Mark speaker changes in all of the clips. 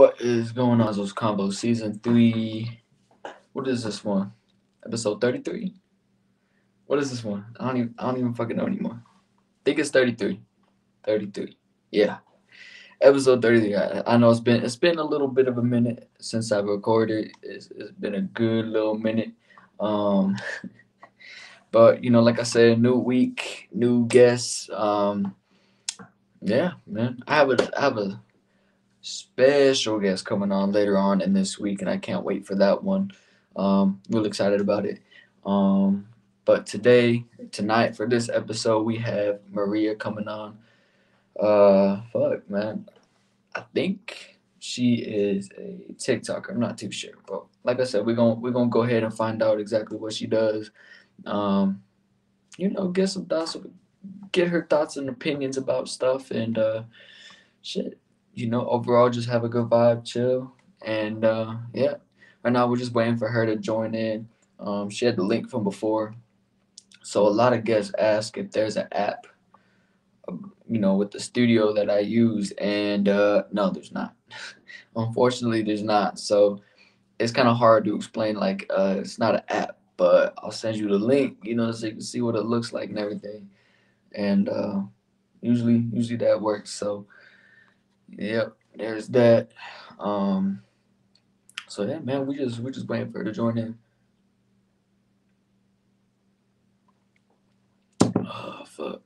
Speaker 1: What is going on, those convos? Season 3. What is this one? Episode 33? What is this one? I don't even fucking know anymore. I think it's 33. 33. Yeah. Episode 33. I know it's been a little bit of a minute since I've recorded. It's been a good little minute. Um but like I said, new week, new guests. Yeah, man. I have a special guest coming on later on in this week, and I can't wait for that one. Really excited about it. Um, but tonight, for this episode, we have Maria coming on. Fuck, man. I think she is a TikToker. I'm not too sure, but like I said, we're gonna go ahead and find out exactly what she does. Um, get some thoughts, get her thoughts and opinions about stuff, and shit. Overall, just have a good vibe, chill, and yeah. Right now, we're just waiting for her to join in. She had the link from before, so a lot of guests ask if there's an app, with the studio that I use, and no, there's not. Unfortunately, there's not. So it's kind of hard to explain. Like, it's not an app, but I'll send you the link, so you can see what it looks like and everything. And usually that works. So yep, there's that. Um, so yeah, man, we're just waiting for her to join in. Oh fuck,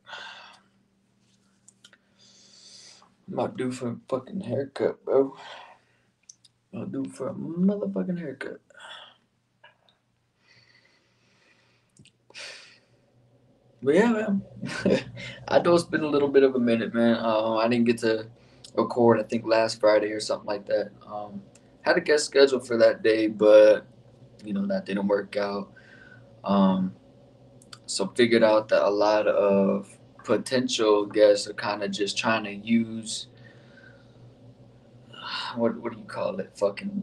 Speaker 1: I'm about due for a fucking haircut, bro. I'm due for a motherfucking haircut. But yeah, man, I know it's been a little bit of a minute, man. I didn't get to record. I think last Friday or something like that. Had a guest scheduled for that day, but that didn't work out. Um, so figured out that a lot of potential guests are kind of just trying to use what do you call it? Fucking,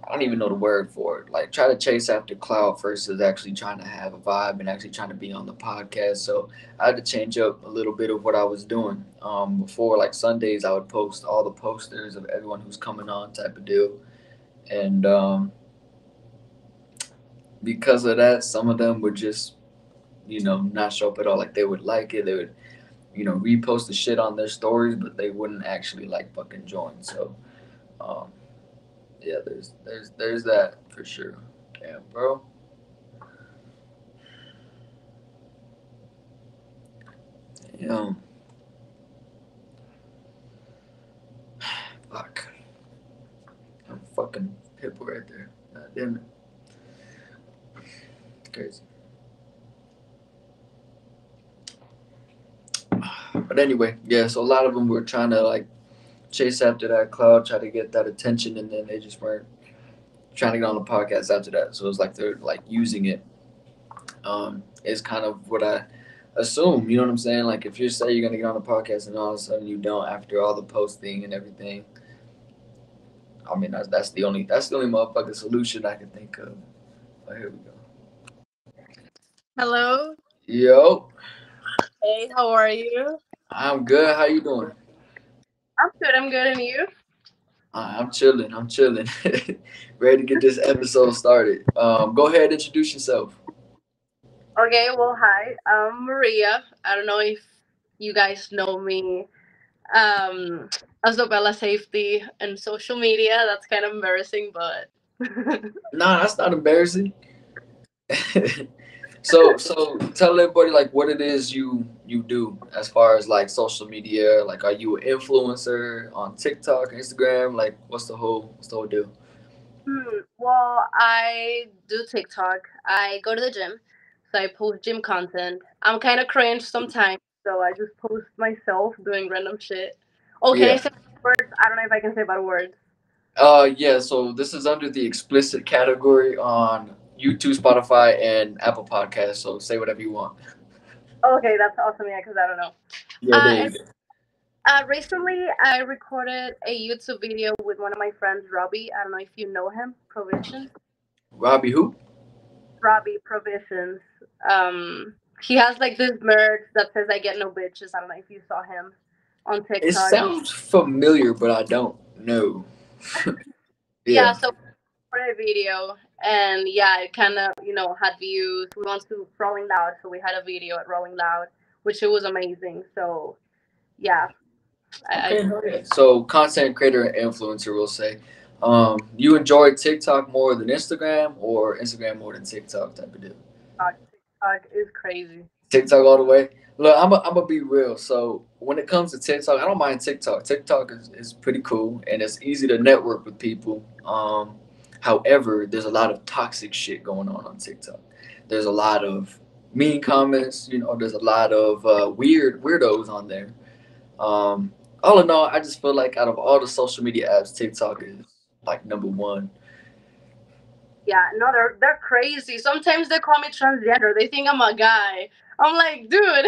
Speaker 1: I don't even know the word for it. Like, try to chase after cloud versus actually trying to have a vibe and actually trying to be on the podcast. So I had to change up a little bit of what I was doing. Before, like Sundays, I would post all the posters of everyone who's coming on, type of deal. And because of that, some of them would just not show up at all. Like, they would like it, they would repost the shit on their stories, but they wouldn't actually like fucking join. So um, yeah, there's that for sure. Damn, bro. Damn. Fuck. I'm fucking people right there. God damn it. Crazy. But anyway, yeah. So a lot of them were trying to like chase after that cloud, try to get that attention, and then they just weren't trying to get on the podcast after that. So it was like they're like using it. Is kind of what I assume. You know what I'm saying? Like, if you say you're gonna get on the podcast and all of a sudden you don't after all the posting and everything, I mean that's the only motherfucking solution I can think of. Oh, here we go.
Speaker 2: Hello.
Speaker 1: Yo,
Speaker 2: Hey, how are you?
Speaker 1: I'm good. How you doing?
Speaker 2: I'm good. I'm good. And you?
Speaker 1: I'm chilling. I'm chilling. Ready to get this episode started. Go ahead, and introduce yourself.
Speaker 2: Okay. Well, hi. I'm Maria. I don't know if you guys know me. As Novella Safety and social media. That's kind of embarrassing, but
Speaker 1: Nah, that's not embarrassing. So tell everybody like what it is you do as far as like social media. Like, are you an influencer on TikTok, Instagram? Like, what's the whole deal?
Speaker 2: well, I do TikTok. I go to the gym, so I post gym content. I'm kind of cringe sometimes, so I just post myself doing random shit. Oh, can I
Speaker 1: Yeah.
Speaker 2: say words? I don't know if I can say bad words.
Speaker 1: Yeah. So this is under the explicit category on YouTube, Spotify, and Apple Podcasts. So say whatever you want.
Speaker 2: Okay, that's awesome. Yeah, because I don't know.
Speaker 1: Yeah, there
Speaker 2: And
Speaker 1: you go.
Speaker 2: recently, I recorded a YouTube video with one of my friends, Robbie. I don't know if you know him. Provisions.
Speaker 1: Robbie who?
Speaker 2: Robbie Provisions. He has like this merch that says "I get no bitches." I don't know if you saw him. on
Speaker 1: It
Speaker 2: TikTok.
Speaker 1: sounds familiar, but I don't know.
Speaker 2: Yeah,
Speaker 1: Yeah.
Speaker 2: so for a video, and yeah, it kind of had views. We went to Rolling Loud, so we had a video at Rolling Loud, which it was amazing. So yeah, I
Speaker 1: Okay. No, yeah. So content creator and influencer will say, you enjoy TikTok more than Instagram, or Instagram more than TikTok type of deal.
Speaker 2: TikTok is crazy.
Speaker 1: TikTok all the way. Look, I'm gonna be real. So when it comes to TikTok, I don't mind TikTok. TikTok is pretty cool and it's easy to network with people. However, there's a lot of toxic shit going on TikTok. There's a lot of mean comments. You know, there's a lot of weirdos on there. All in all, I just feel like out of all the social media apps, TikTok is like number one.
Speaker 2: Yeah, no, they're crazy. Sometimes they call me transgender. They think I'm a guy. I'm like, dude.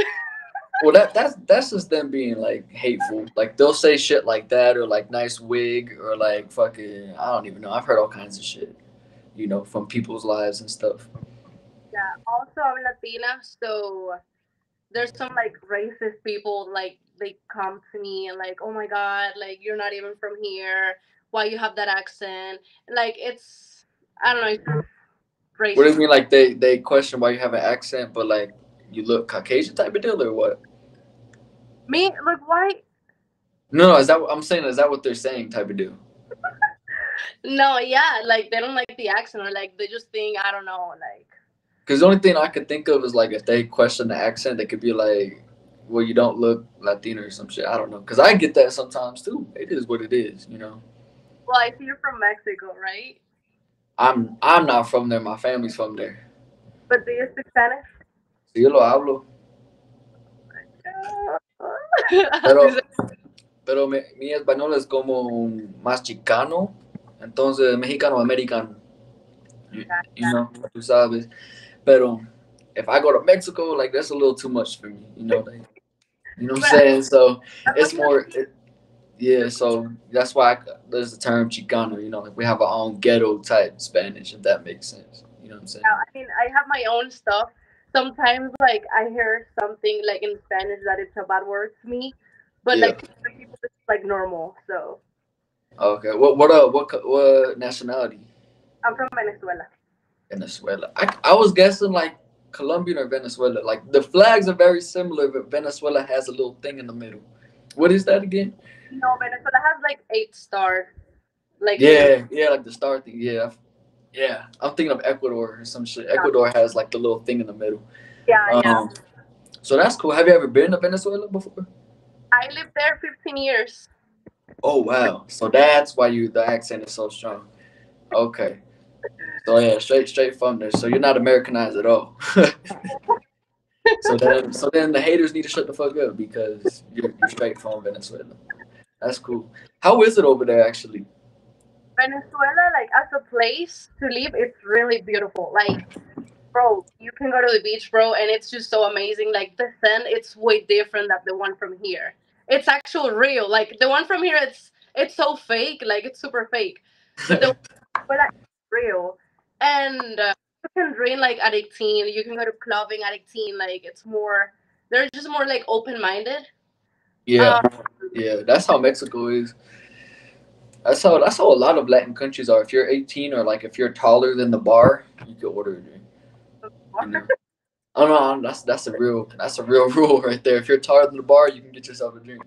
Speaker 1: Well, that's just them being like hateful. Like they'll say shit like that, or like nice wig, or like fucking I don't even know. I've heard all kinds of shit, you know, from people's lives and stuff.
Speaker 2: Yeah. Also, I'm Latina, so there's some like racist people like they come to me and like, oh my god, like you're not even from here. Why you have that accent? Like it's I don't know, it's
Speaker 1: What do
Speaker 2: racist.
Speaker 1: you mean? Like they question why you have an accent, but like you look Caucasian type of deal, or what?
Speaker 2: Me, look, why?
Speaker 1: No, no, is that what I'm saying? Is that what they're saying? Type of deal.
Speaker 2: No, yeah, like they don't like the accent or like they just think I don't know, like
Speaker 1: Because the only thing I could think of is like if they question the accent, they could be like, "Well, you don't look Latino or some shit." I don't know. Because I get that sometimes too. It is what it is, you know.
Speaker 2: well, I see you're from Mexico, right?
Speaker 1: I'm not from there. My family's from there.
Speaker 2: But do you speak Spanish?
Speaker 1: Sí, yo lo hablo.
Speaker 2: Así
Speaker 1: Pero,
Speaker 2: se-
Speaker 1: pero mi español es como más chicano. Entonces, mexicano americano. You,
Speaker 2: yeah,
Speaker 1: you know, tú sabes. Pero, if I go to Mexico, like, that's a little too much for me. You know what I'm
Speaker 2: but
Speaker 1: saying? So,
Speaker 2: as long
Speaker 1: it's
Speaker 2: as
Speaker 1: more, yeah, so that's why there's the term chicano. You know, like, we have our own ghetto type Spanish, if that makes sense. You know what I'm saying?
Speaker 2: I mean, I have my own stuff. Sometimes, like, I hear something like in Spanish that it's a bad word to me, but
Speaker 1: Yeah.
Speaker 2: like to other people, it's like normal. So
Speaker 1: Okay. What nationality?
Speaker 2: I'm from Venezuela.
Speaker 1: Venezuela. I was guessing like Colombian or Venezuela. Like the flags are very similar, but Venezuela has a little thing in the middle. What is that again?
Speaker 2: No, Venezuela has like 8 stars, like in the
Speaker 1: Yeah, yeah, like the star thing. Yeah, yeah. I'm thinking of Ecuador or some shit. Ecuador has like the little thing in the middle.
Speaker 2: yeah, yeah.
Speaker 1: Um, so that's cool. Have you ever been to Venezuela before?
Speaker 2: I lived there 15 years.
Speaker 1: Oh wow. So that's why the accent is so strong. Okay. So yeah, straight from there. So you're not Americanized at all. So then the haters need to shut the fuck up because you're straight from Venezuela. That's cool. How is it over there actually?
Speaker 2: Venezuela, like as a place to live, it's really beautiful. Like, bro, you can go to the beach, bro, and it's just so amazing. Like the sun, it's way different than the one from here. It's actual real. Like the one from here, it's so fake. Like it's super fake. But the but like, real. And you can drink like at 18. You can go to clubbing at 18. Like it's more. They're just more like open minded.
Speaker 1: Yeah,
Speaker 2: Um,
Speaker 1: yeah. That's how Mexico is. That's how a lot of Latin countries are. If you're 18 or like if you're taller than the bar, you can order a drink. You know. Oh no, that's a real rule right there. If you're taller than the bar, you can get yourself a drink.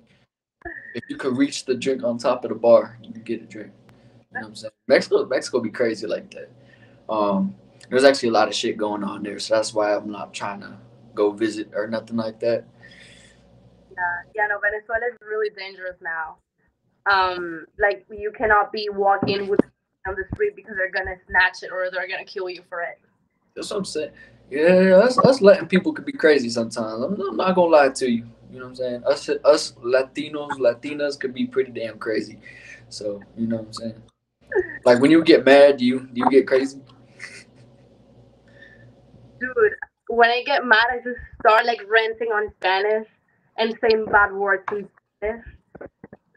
Speaker 1: If you can reach the drink on top of the bar, you can get a drink. You know what I'm saying? Mexico be crazy like that. There's actually a lot of shit going on there, so that's why I'm not trying to go visit or nothing like that.
Speaker 2: yeah, yeah. No, Venezuela is really dangerous now. Like you cannot be walking with on the street because they're gonna snatch it or they're gonna kill you for it.
Speaker 1: That's what I'm saying. Yeah, us letting people could be crazy sometimes. I'm not gonna lie to you. You know what I'm saying? Us Latinos, Latinas could be pretty damn crazy. So you know what I'm saying? Like when you get mad, do you get crazy?
Speaker 2: Dude, when I get mad, I just start like ranting on Spanish and saying bad words in Spanish,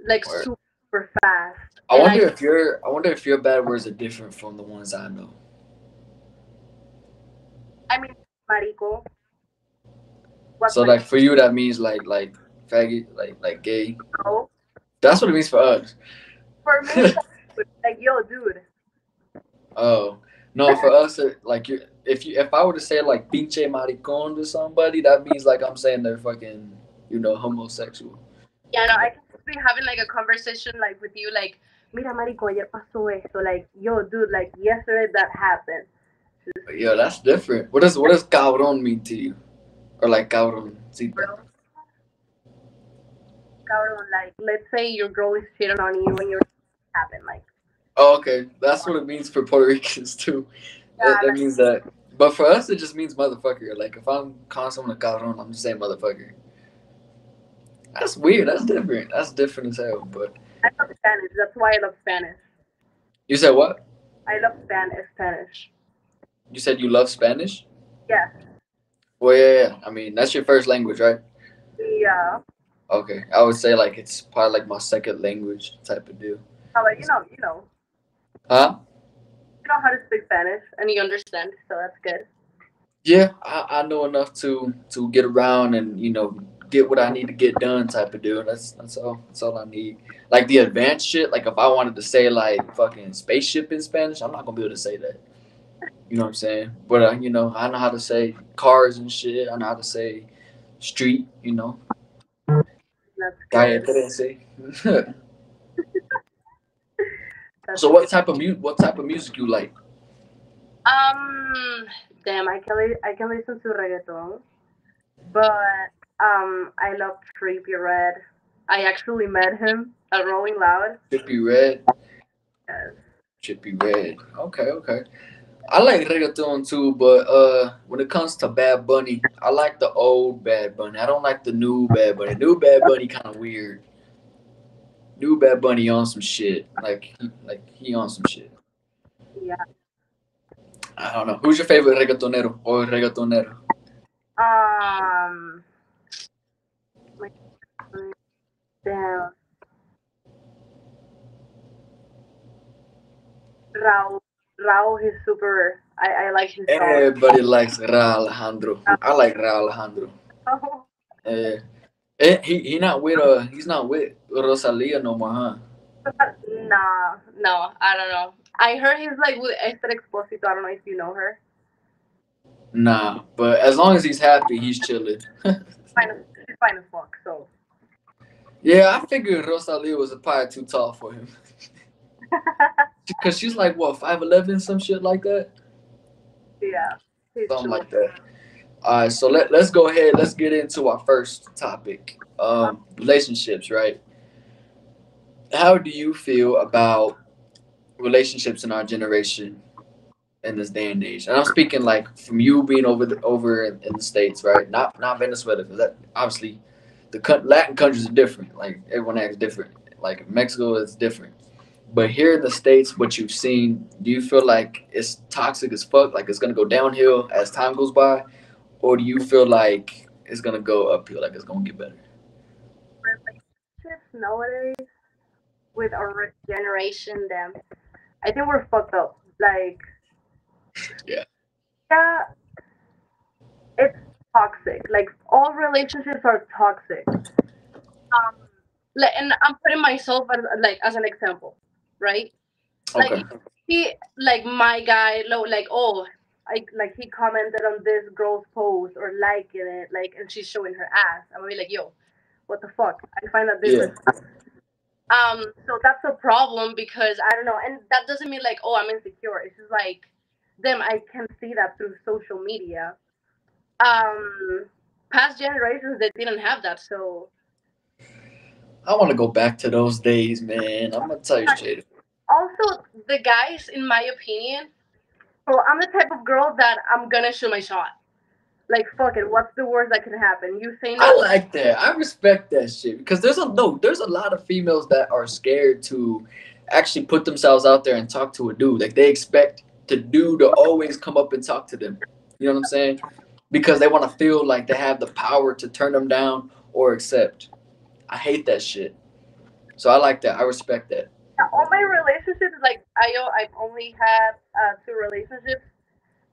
Speaker 2: like
Speaker 1: Or
Speaker 2: super fast.
Speaker 1: I
Speaker 2: And
Speaker 1: wonder if your bad words are different from the ones I know.
Speaker 2: I mean, marico. What's
Speaker 1: So
Speaker 2: marico?
Speaker 1: like for you, that means like faggot, like gay.
Speaker 2: No,
Speaker 1: That's what it means for us.
Speaker 2: for me, it's like yo, dude.
Speaker 1: Oh no, for us, like you, if I were to say like pinche maricon to somebody, that means like I'm saying they're fucking, homosexual.
Speaker 2: Yeah, no,
Speaker 1: You know?
Speaker 2: I can be having like a conversation like with you, like, mira, marico, ayer pasó esto, like, yo, dude, like yesterday that happened. Just,
Speaker 1: But yeah, that's different. What does cabron mean to you? Or like cabroncita?
Speaker 2: bro, cabrón, like, let's say your girl is cheating on you and you're happen, like,
Speaker 1: Oh, okay, that's what it means for Puerto Ricans too. It,
Speaker 2: yeah,
Speaker 1: it
Speaker 2: like,
Speaker 1: means that. But for us, it just means motherfucker. Like if I'm calling someone a cabron, I'm just saying motherfucker. That's weird. That's different. That's different as hell. But
Speaker 2: I love Spanish. That's why I love Spanish.
Speaker 1: you said what?
Speaker 2: I love Spanish.
Speaker 1: You said you love Spanish?
Speaker 2: Yes.
Speaker 1: Well, yeah. I mean, that's your first language, right?
Speaker 2: Yeah.
Speaker 1: Okay, I would say like it's probably like my second language type of deal.
Speaker 2: How about
Speaker 1: Huh?
Speaker 2: you know how to speak Spanish and you understand, so that's good.
Speaker 1: Yeah, I know enough to get around and get what I need to get done type of deal. That's all I need. Like the advanced shit. Like if I wanted to say like fucking spaceship in Spanish, I'm not gonna be able to say that. You know what I'm saying? But I know how to say cars and shit. I know how to say street.
Speaker 2: That's
Speaker 1: Calle
Speaker 2: good.
Speaker 1: 13.
Speaker 2: That's
Speaker 1: So
Speaker 2: good.
Speaker 1: what type of music you like?
Speaker 2: Um, damn, I can listen to reggaeton, but I love Creepy Red. I actually met him at Rolling Loud.
Speaker 1: Trippy Red.
Speaker 2: Yes.
Speaker 1: Trippy Red. Okay, okay. I like reggaeton too, but when it comes to Bad Bunny, I like the old Bad Bunny. I don't like the new Bad Bunny. New Bad Bunny kind of weird. New Bad Bunny on some shit. Like he on some shit.
Speaker 2: Yeah.
Speaker 1: I don't know. Who's your favorite reggaetonero or reggaetonero?
Speaker 2: Um, like, damn, Raul. Raul, he's super. I like his song.
Speaker 1: Everybody likes Ra Alejandro. I like Ra Alejandro. Uh, he not with he's not with Rosalia no more, huh?
Speaker 2: Nah, no, I don't know. I heard he's like with Esther Exposito. I don't know if you know her.
Speaker 1: Nah, but as long as he's happy, he's chilling.
Speaker 2: She's fine as fuck. So
Speaker 1: Yeah, I figured Rosalia was probably too tall for him. Cause she's like what 5'11", some shit like that,
Speaker 2: yeah, he's
Speaker 1: something
Speaker 2: chilling.
Speaker 1: like that. All right, so let's go ahead. Let's get into our first topic. Relationships, right? How do you feel about relationships in our generation in this day and age? And I'm speaking like from you being over in the states, right? Not Venezuela, because that obviously Latin countries are different. Like everyone acts different. Like Mexico is different. But here in the states, what you've seen, do you feel like it's toxic as fuck? Like it's gonna go downhill as time goes by, or do you feel like it's gonna go uphill? Like it's gonna get better?
Speaker 2: Relationships nowadays with our generation, them, I think we're fucked up. Like,
Speaker 1: Yeah.
Speaker 2: yeah, it's toxic. Like, all relationships are toxic. Um, and I'm putting myself as like as an example, right? Like
Speaker 1: Okay.
Speaker 2: he like my guy like oh I like he commented on this girl's post or liking it like and she's showing her ass. I'm gonna be like, yo, what the fuck? I find that
Speaker 1: Yeah.
Speaker 2: disrespectful. So that's a problem because I don't know, and that doesn't mean like, oh, I'm insecure. It's just like them I can see that through social media. Um Past generations they didn't have that, so
Speaker 1: I want to go back to those days, man. I'm gonna tell you straight.
Speaker 2: also the guys, in my opinion, well, I'm the type of girl that I'm gonna shoot my shot. Like fuck it, what's the worst that can happen? You say
Speaker 1: I
Speaker 2: no.
Speaker 1: like that. I respect that shit because there's a lot of females that are scared to actually put themselves out there and talk to a dude. Like they expect the dude to always come up and talk to them. You know what I'm saying? Because they want to feel like they have the power to turn them down or accept. I hate that shit. So I like that. I respect that.
Speaker 2: All my relationships, like I've only had two relationships.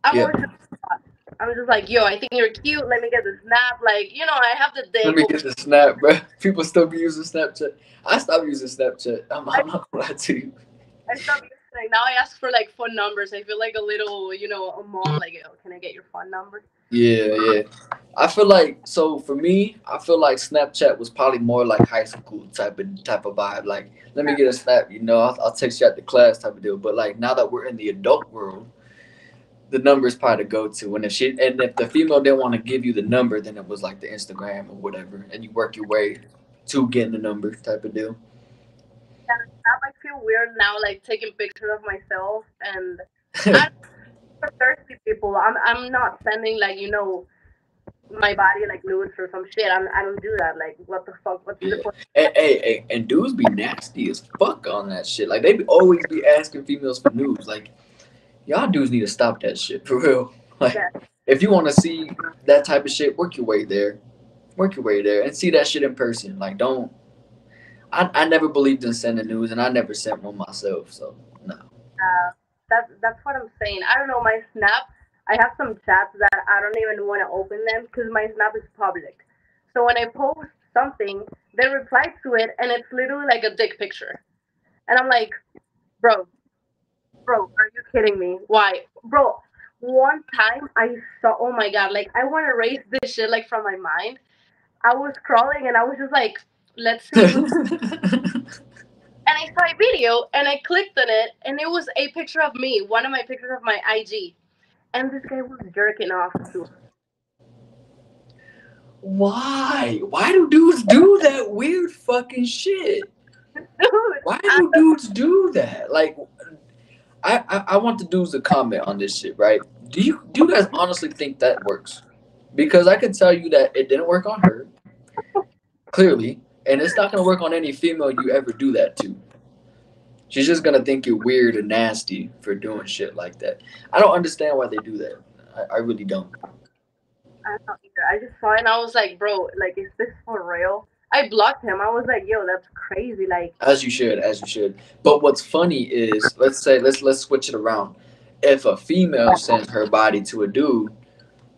Speaker 2: I'm
Speaker 1: Yeah.
Speaker 2: always shooting my shot. I'm just like, yo, I think you're cute. Let me get the snap. Like, I have the
Speaker 1: Let
Speaker 2: day
Speaker 1: me
Speaker 2: open.
Speaker 1: get the snap, bro. People still be using Snapchat. I stopped using Snapchat.
Speaker 2: I,
Speaker 1: I'm not gonna lie to you.
Speaker 2: I stopped using it. Now I ask for like phone numbers. I feel like a little, a mom. Like, oh, can I get your phone number?
Speaker 1: Yeah, yeah. I feel like so for me, I feel like Snapchat was probably more like high school type of vibe. Like, let me get a snap, I'll text you at the class type of deal. But like now that we're in the adult world, the number is probably to go to. And if the female didn't want to give you the number, then it was like the Instagram or whatever, and you work your way to getting the number type of deal.
Speaker 2: And snap, I feel weird now, like taking pictures of myself, and I'm for thirsty people. I'm not sending like my body like nudes or some shit. I don't do that. Like, what the fuck? What's the
Speaker 1: Yeah.
Speaker 2: point?
Speaker 1: And dudes be nasty as fuck on that shit. Like they always be asking females for news. Like y'all dudes need to stop that shit for real. Like
Speaker 2: Yeah,
Speaker 1: if you want to see that type of shit, work your way there. Work your way there and see that shit in person. Like don't. I never believed in sending news, and I never sent one myself. So no.
Speaker 2: that's what I'm saying. I don't know my snap. I have some chats that I don't even want to open them because my snap is public. So when I post something, they reply to it, and it's literally like a dick picture, and I'm like, bro, bro, are you kidding me? Why, bro? One time I saw, oh my god, like I want to erase this shit like from my mind. I was scrolling and I was just like, let's see who. And I saw a video and I clicked on it and it was a picture of me, one of my pictures of my IG, and this guy was jerking off to.
Speaker 1: Why? Why do dudes do that weird fucking shit?
Speaker 2: Dude,
Speaker 1: Why do dudes do that? Like, I want the dudes to comment on this shit, right? Do you guys honestly think that works? Because I can tell you that it didn't work on her, clearly, and it's not gonna work on any female you ever do that to. She's just gonna think you're weird and nasty for doing shit like that. I don't understand why they do that. I really don't.
Speaker 2: I don't know either. I just saw it and I was like, bro, like, is this for real? I blocked him. I was like, yo, that's crazy. Like,
Speaker 1: As you should, as you should. But what's funny is, let's say, let's switch it around. If a female sends her body to a dude,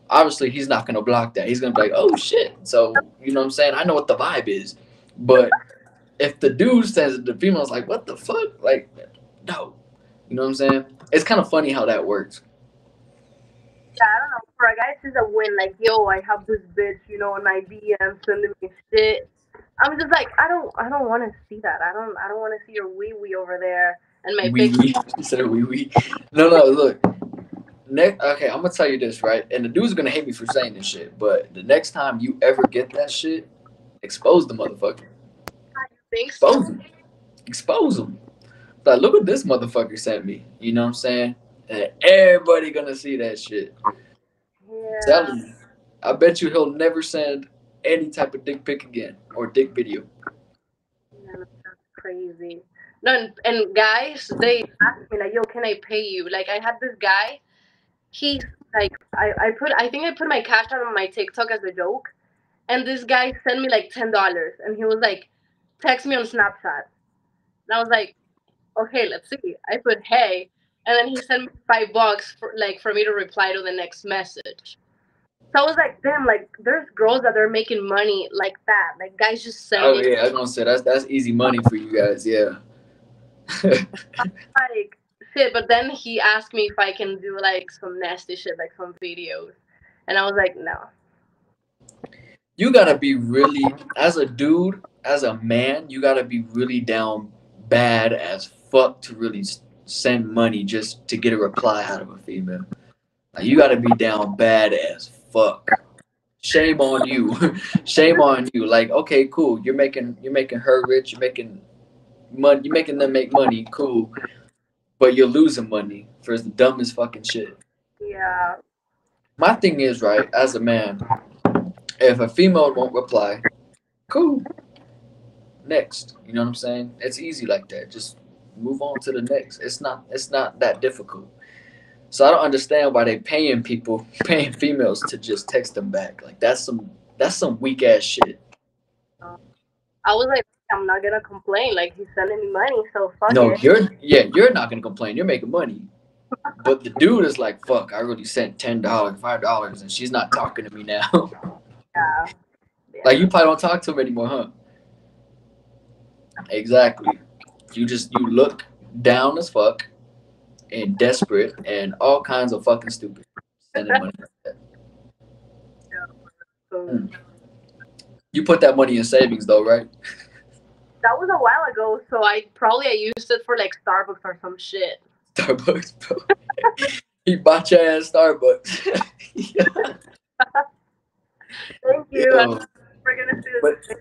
Speaker 1: obviously he's not gonna block that. He's gonna be like, oh shit. So you know what I'm saying? I know what the vibe is. But if the dude sends it, the female's like, what the fuck? Like, no. You know what I'm saying? It's kind of funny how that works.
Speaker 2: yeah, I don't know. For a guy, it's just a win. Like, yo, I have this bitch, in my DM sending me shit. I'm just like, I don't want to see that. I don't want to see your wee wee over there and my
Speaker 1: Wee
Speaker 2: picture.
Speaker 1: wee. Instead of wee wee. No, no, look. Okay, I'm gonna tell you this, right? And the dude's gonna hate me for saying this shit, but the next time you ever get that shit, expose the motherfucker.
Speaker 2: You think so?
Speaker 1: Expose him. Expose him. Like, look what this motherfucker sent me. You know what I'm saying? And everybody gonna see that shit.
Speaker 2: Yeah,
Speaker 1: Telling you. I bet you he'll never send any type of dick pic again or dick video.
Speaker 2: man, that's crazy. No, and guys, they asked me like, yo, can I pay you? Like, I had this guy. He's like, I think I put my cash out on my TikTok as a joke, and this guy sent me like $10, and he was like, text me on Snapchat, and I was like, okay, let's see. I put hey, and then he sent me $5 for me to reply to the next message. So I was like, damn, like there's girls that are making money like that. Like guys just send
Speaker 1: Oh
Speaker 2: me
Speaker 1: yeah, I was gonna say that's easy money for you guys. Yeah.
Speaker 2: like shit. But then he asked me if I can do like some nasty shit, like some videos, and I was like, no.
Speaker 1: You gotta be really, as a dude, as a man, you gotta be really down bad as fuck to really send money just to get a reply out of a female. Like, you gotta be down bad as fuck. Shame on you. Shame on you. Like, okay, cool. You're making her rich. You're making money. You're making them make money. Cool, but you're losing money for the dumbest fucking shit.
Speaker 2: Yeah,
Speaker 1: My thing is, right, as a man, if a female won't reply, cool. Next. You know what I'm saying? It's easy like that. Just move on to the next. It's not that difficult. So I don't understand why they paying people, paying females to just text them back. Like that's some weak ass shit.
Speaker 2: I was like, I'm not gonna complain. Like he's sending me money, so fuck
Speaker 1: No,
Speaker 2: it.
Speaker 1: you're not gonna complain. You're making money. But the dude is like, fuck, I really sent $10, $5, and she's not talking to me now.
Speaker 2: Yeah,
Speaker 1: Like,
Speaker 2: yeah.
Speaker 1: you probably don't talk to him anymore, huh? Exactly. You look down as fuck and desperate and all kinds of fucking stupid. Sending money like that.
Speaker 2: So
Speaker 1: Hmm. You put that money in savings though, right?
Speaker 2: that was a while ago, so I used it for like Starbucks or some shit.
Speaker 1: Starbucks, bro. He bought your ass Starbucks.
Speaker 2: Thank you. I'm
Speaker 1: Yo,
Speaker 2: never gonna see
Speaker 1: but
Speaker 2: this.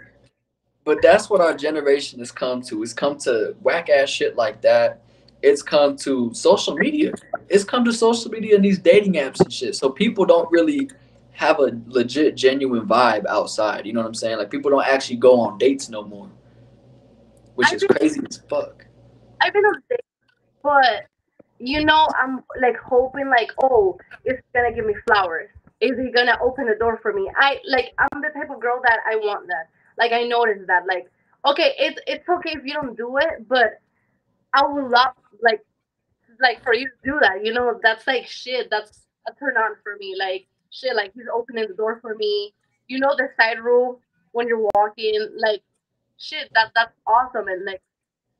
Speaker 1: but that's what our generation has come to. It's come to whack ass shit like that. It's come to social media. It's come to social media and these dating apps and shit. So people don't really have a legit, genuine vibe outside. You know what I'm saying? Like people don't actually go on dates no more, which
Speaker 2: I've
Speaker 1: is
Speaker 2: been
Speaker 1: crazy as fuck.
Speaker 2: I've been on dates, but I'm like hoping like, oh, is he gonna give me flowers? Is he gonna open the door for me? I'm the type of girl that I want that. Like I noticed that. Like, okay, it's okay if you don't do it, but I would love like like for you to do that. That's like shit. That's a turn on for me. Like shit, like he's opening the door for me. The side rule when you're walking, like shit. That's awesome. And like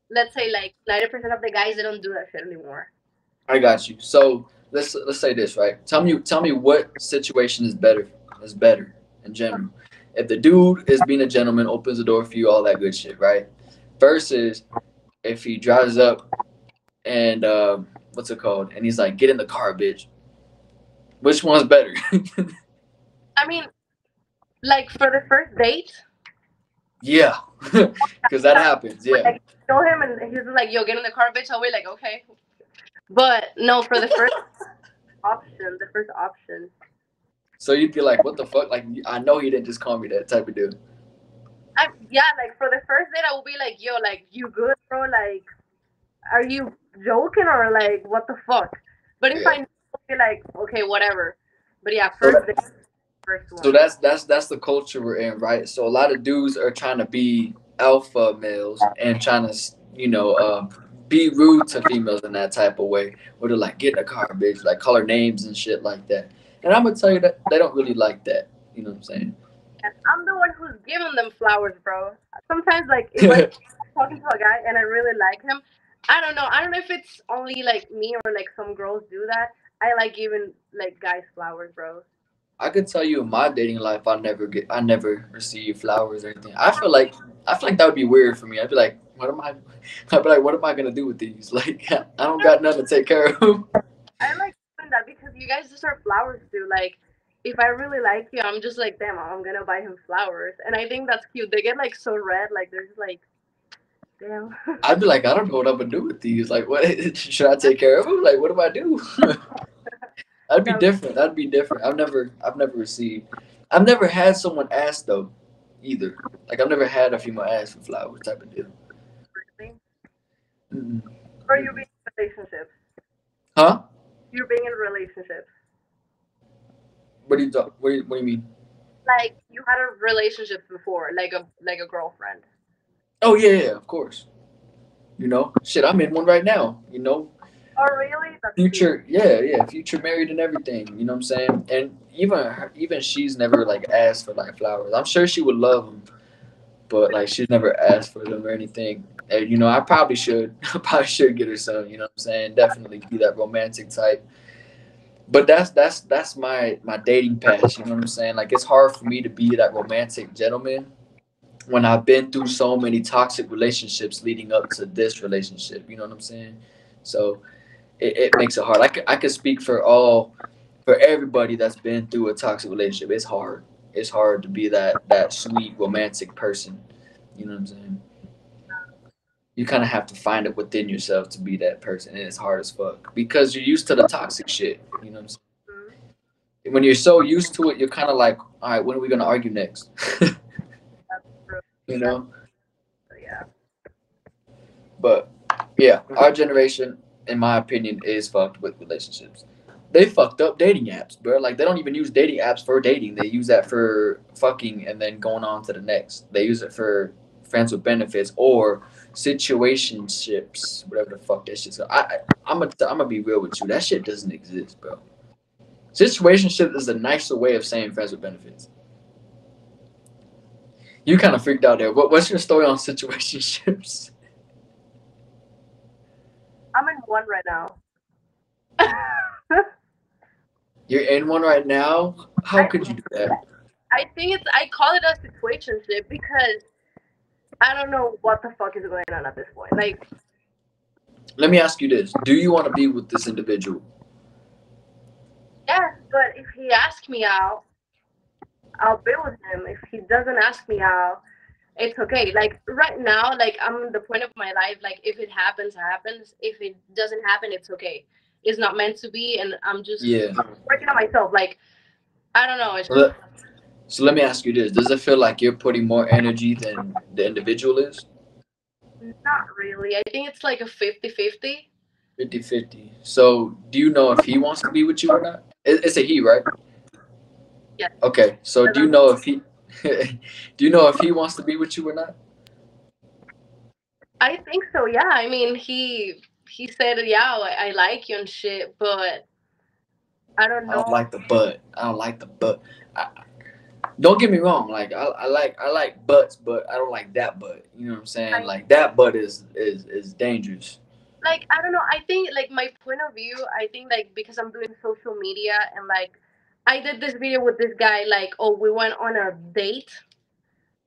Speaker 2: let's say like 90% of the guys they don't do that shit anymore.
Speaker 1: I got you. So let's say this, right? Tell me what situation is better in general. If the dude is being a gentleman, opens the door for you, all that good shit, right? Versus if he drives up and what's it called? And he's like, "Get in the car, bitch." Which one's better?
Speaker 2: I mean, like for the first date,
Speaker 1: Yeah, because that happens. Yeah.
Speaker 2: like know him and he's like, "Yo, get in the car, bitch." I'll be like, "Okay," but no, for the first option.
Speaker 1: So you'd be like, "What the fuck?" Like, I know he didn't just call me that type of dude.
Speaker 2: Yeah, like for the first date, I will be like, "Yo, like you good, bro? Like, are you joking or like what the fuck?" But if I
Speaker 1: Yeah.
Speaker 2: know, I'll be like, "Okay, whatever." But yeah,
Speaker 1: So
Speaker 2: first
Speaker 1: that,
Speaker 2: date, first
Speaker 1: so
Speaker 2: one.
Speaker 1: that's the culture we're in, right? So a lot of dudes are trying to be alpha males and trying to, be rude to females in that type of way, where they're like, "Get in the car, bitch," like call her names and shit like that. And I'm gonna tell you that they don't really like that. You know what I'm saying?
Speaker 2: And I'm the one who's giving them flowers, bro. Sometimes, like, if I'm talking to a guy and I really like him, I don't know. I don't know if it's only like me or like some girls do that. I like giving like guys flowers, bro.
Speaker 1: I could tell you in my dating life, I never receive flowers or anything. I feel like that would be weird for me. I'd be like, what am I? I'd be like, what am I gonna do with these? Like, I don't got nothing to take care of them.
Speaker 2: I like doing that because you guys deserve flowers too. Like, if I really like you, I'm just like, damn, I'm gonna buy him flowers, and I think that's cute. They get like so red, like they're just like, damn.
Speaker 1: I'd be like, I don't know what I'm gonna do with these. Like, what should I take care of them? Like, what do I do? That'd be
Speaker 2: No,
Speaker 1: different. That'd be different. I've never received. I've never had someone ask though, either. Like, I've never had a female ask for flowers type of deal.
Speaker 2: really.
Speaker 1: Mm-mm.
Speaker 2: Or you
Speaker 1: Mm-mm.
Speaker 2: being in relationships.
Speaker 1: Huh?
Speaker 2: You're being in relationships.
Speaker 1: What do you mean?
Speaker 2: Like you had a relationship before, like a girlfriend.
Speaker 1: Oh yeah, yeah, of course. Shit, I'm in one right now.
Speaker 2: Oh really? That's cute.
Speaker 1: Future, yeah, yeah, future married and everything. You know what I'm saying? And even she's never like asked for like flowers. I'm sure she would love them, but like she's never asked for them or anything. And I probably should. I probably should get her some. You know what I'm saying? Definitely be that romantic type. But that's my dating past. You know what I'm saying? Like it's hard for me to be that romantic gentleman when I've been through so many toxic relationships leading up to this relationship. You know what I'm saying? So it makes it hard. I could speak for everybody that's been through a toxic relationship. It's hard. It's hard to be that sweet romantic person. You know what I'm saying? You kind of have to find it within yourself to be that person, and it's hard as fuck because you're used to the toxic shit. You know what I'm saying?
Speaker 2: Mm-hmm.
Speaker 1: When you're so used to it, you're kind of like, all right, when are we gonna argue next?
Speaker 2: That's true.
Speaker 1: you
Speaker 2: That's
Speaker 1: know.
Speaker 2: yeah.
Speaker 1: But yeah, our generation, in my opinion, is fucked with relationships. They fucked up dating apps, bro. Like they don't even use dating apps for dating. They use that for fucking and then going on to the next. They use it for friends with benefits or situationships, whatever the fuck that shit's. I'm gonna be real with you. That shit doesn't exist, bro. Situationship is a nicer way of saying friends with benefits. You kind of freaked out there. What's your story on situationships?
Speaker 2: I'm in one right now.
Speaker 1: You're in one right now. How
Speaker 2: I
Speaker 1: could you do that?
Speaker 2: I think it's I call it a situationship because I don't know what the fuck is going on at this point. Like,
Speaker 1: Let me ask you this: do you want to be with this individual?
Speaker 2: yes, but if he asks me out, I'll be with him. If he doesn't ask me out, it's okay. Like right now, like I'm at the point of my life. Like if it happens, happens. If it doesn't happen, it's okay. It's not meant to be, and I'm just
Speaker 1: Yeah.
Speaker 2: working on myself. Like I don't know. It's
Speaker 1: So let me ask you this: does it feel like you're putting more energy than the individual is?
Speaker 2: not really. I think it's like a 50-50.
Speaker 1: 50-50. So do you know if he wants to be with you or not? It's a he, right?
Speaker 2: Yes.
Speaker 1: Okay. So do you know if he do you know if he wants to be with you or not?
Speaker 2: I think so. Yeah. I mean, he said, yeah, I like you and shit, but I don't
Speaker 1: I don't
Speaker 2: know.
Speaker 1: like the butt. I don't like the butt. I, don't get me wrong. Like I like butts, but I don't like that butt. You know what I'm saying?
Speaker 2: I
Speaker 1: Like that butt is dangerous.
Speaker 2: like I don't know. I think like my point of view. I think like because I'm doing social media and like I did this video with this guy. Like, oh, we went on a date.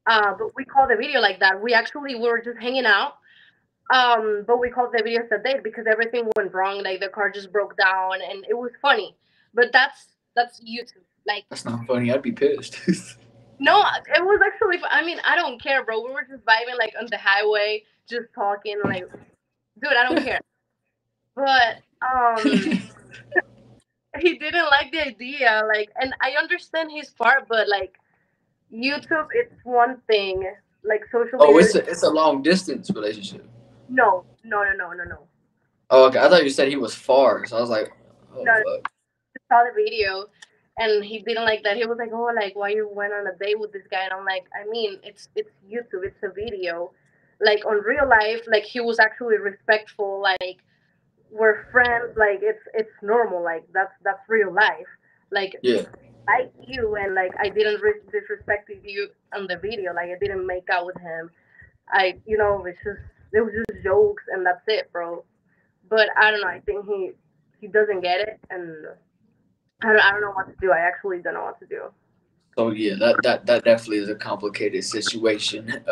Speaker 2: But we called the video like that. We actually were just hanging out. But we called the video a date because everything went wrong. Like the car just broke down, and it was funny. But that's YouTube. Like,
Speaker 1: That's not funny. I'd be pissed.
Speaker 2: no, it was actually. I mean, I don't care, bro. We were just vibing like on the highway, just talking. Like, dude, I don't care. But he didn't like the idea. Like, and I understand his part, but like YouTube, it's one thing. Like social
Speaker 1: Oh,
Speaker 2: media,
Speaker 1: it's a long distance relationship.
Speaker 2: no, no, no, no, no, no.
Speaker 1: Oh, okay. I thought you said he was far, so I was like, oh
Speaker 2: No,
Speaker 1: fuck.
Speaker 2: saw the video and he didn't like that. He was like, "Oh, like why you went on a date with this guy?" And I'm like, "I mean, it's YouTube, it's a video. Like on real life, like he was actually respectful. Like we're friends. Like it's normal. Like that's real life. Like
Speaker 1: Yeah.
Speaker 2: I like you and like I didn't disrespect you on the video. Like I didn't make out with him. It's just it was just jokes and that's it, bro. But I don't know. I think he doesn't get it and I don't know what to do. I actually don't know what to do.
Speaker 1: So yeah, that definitely is a complicated situation.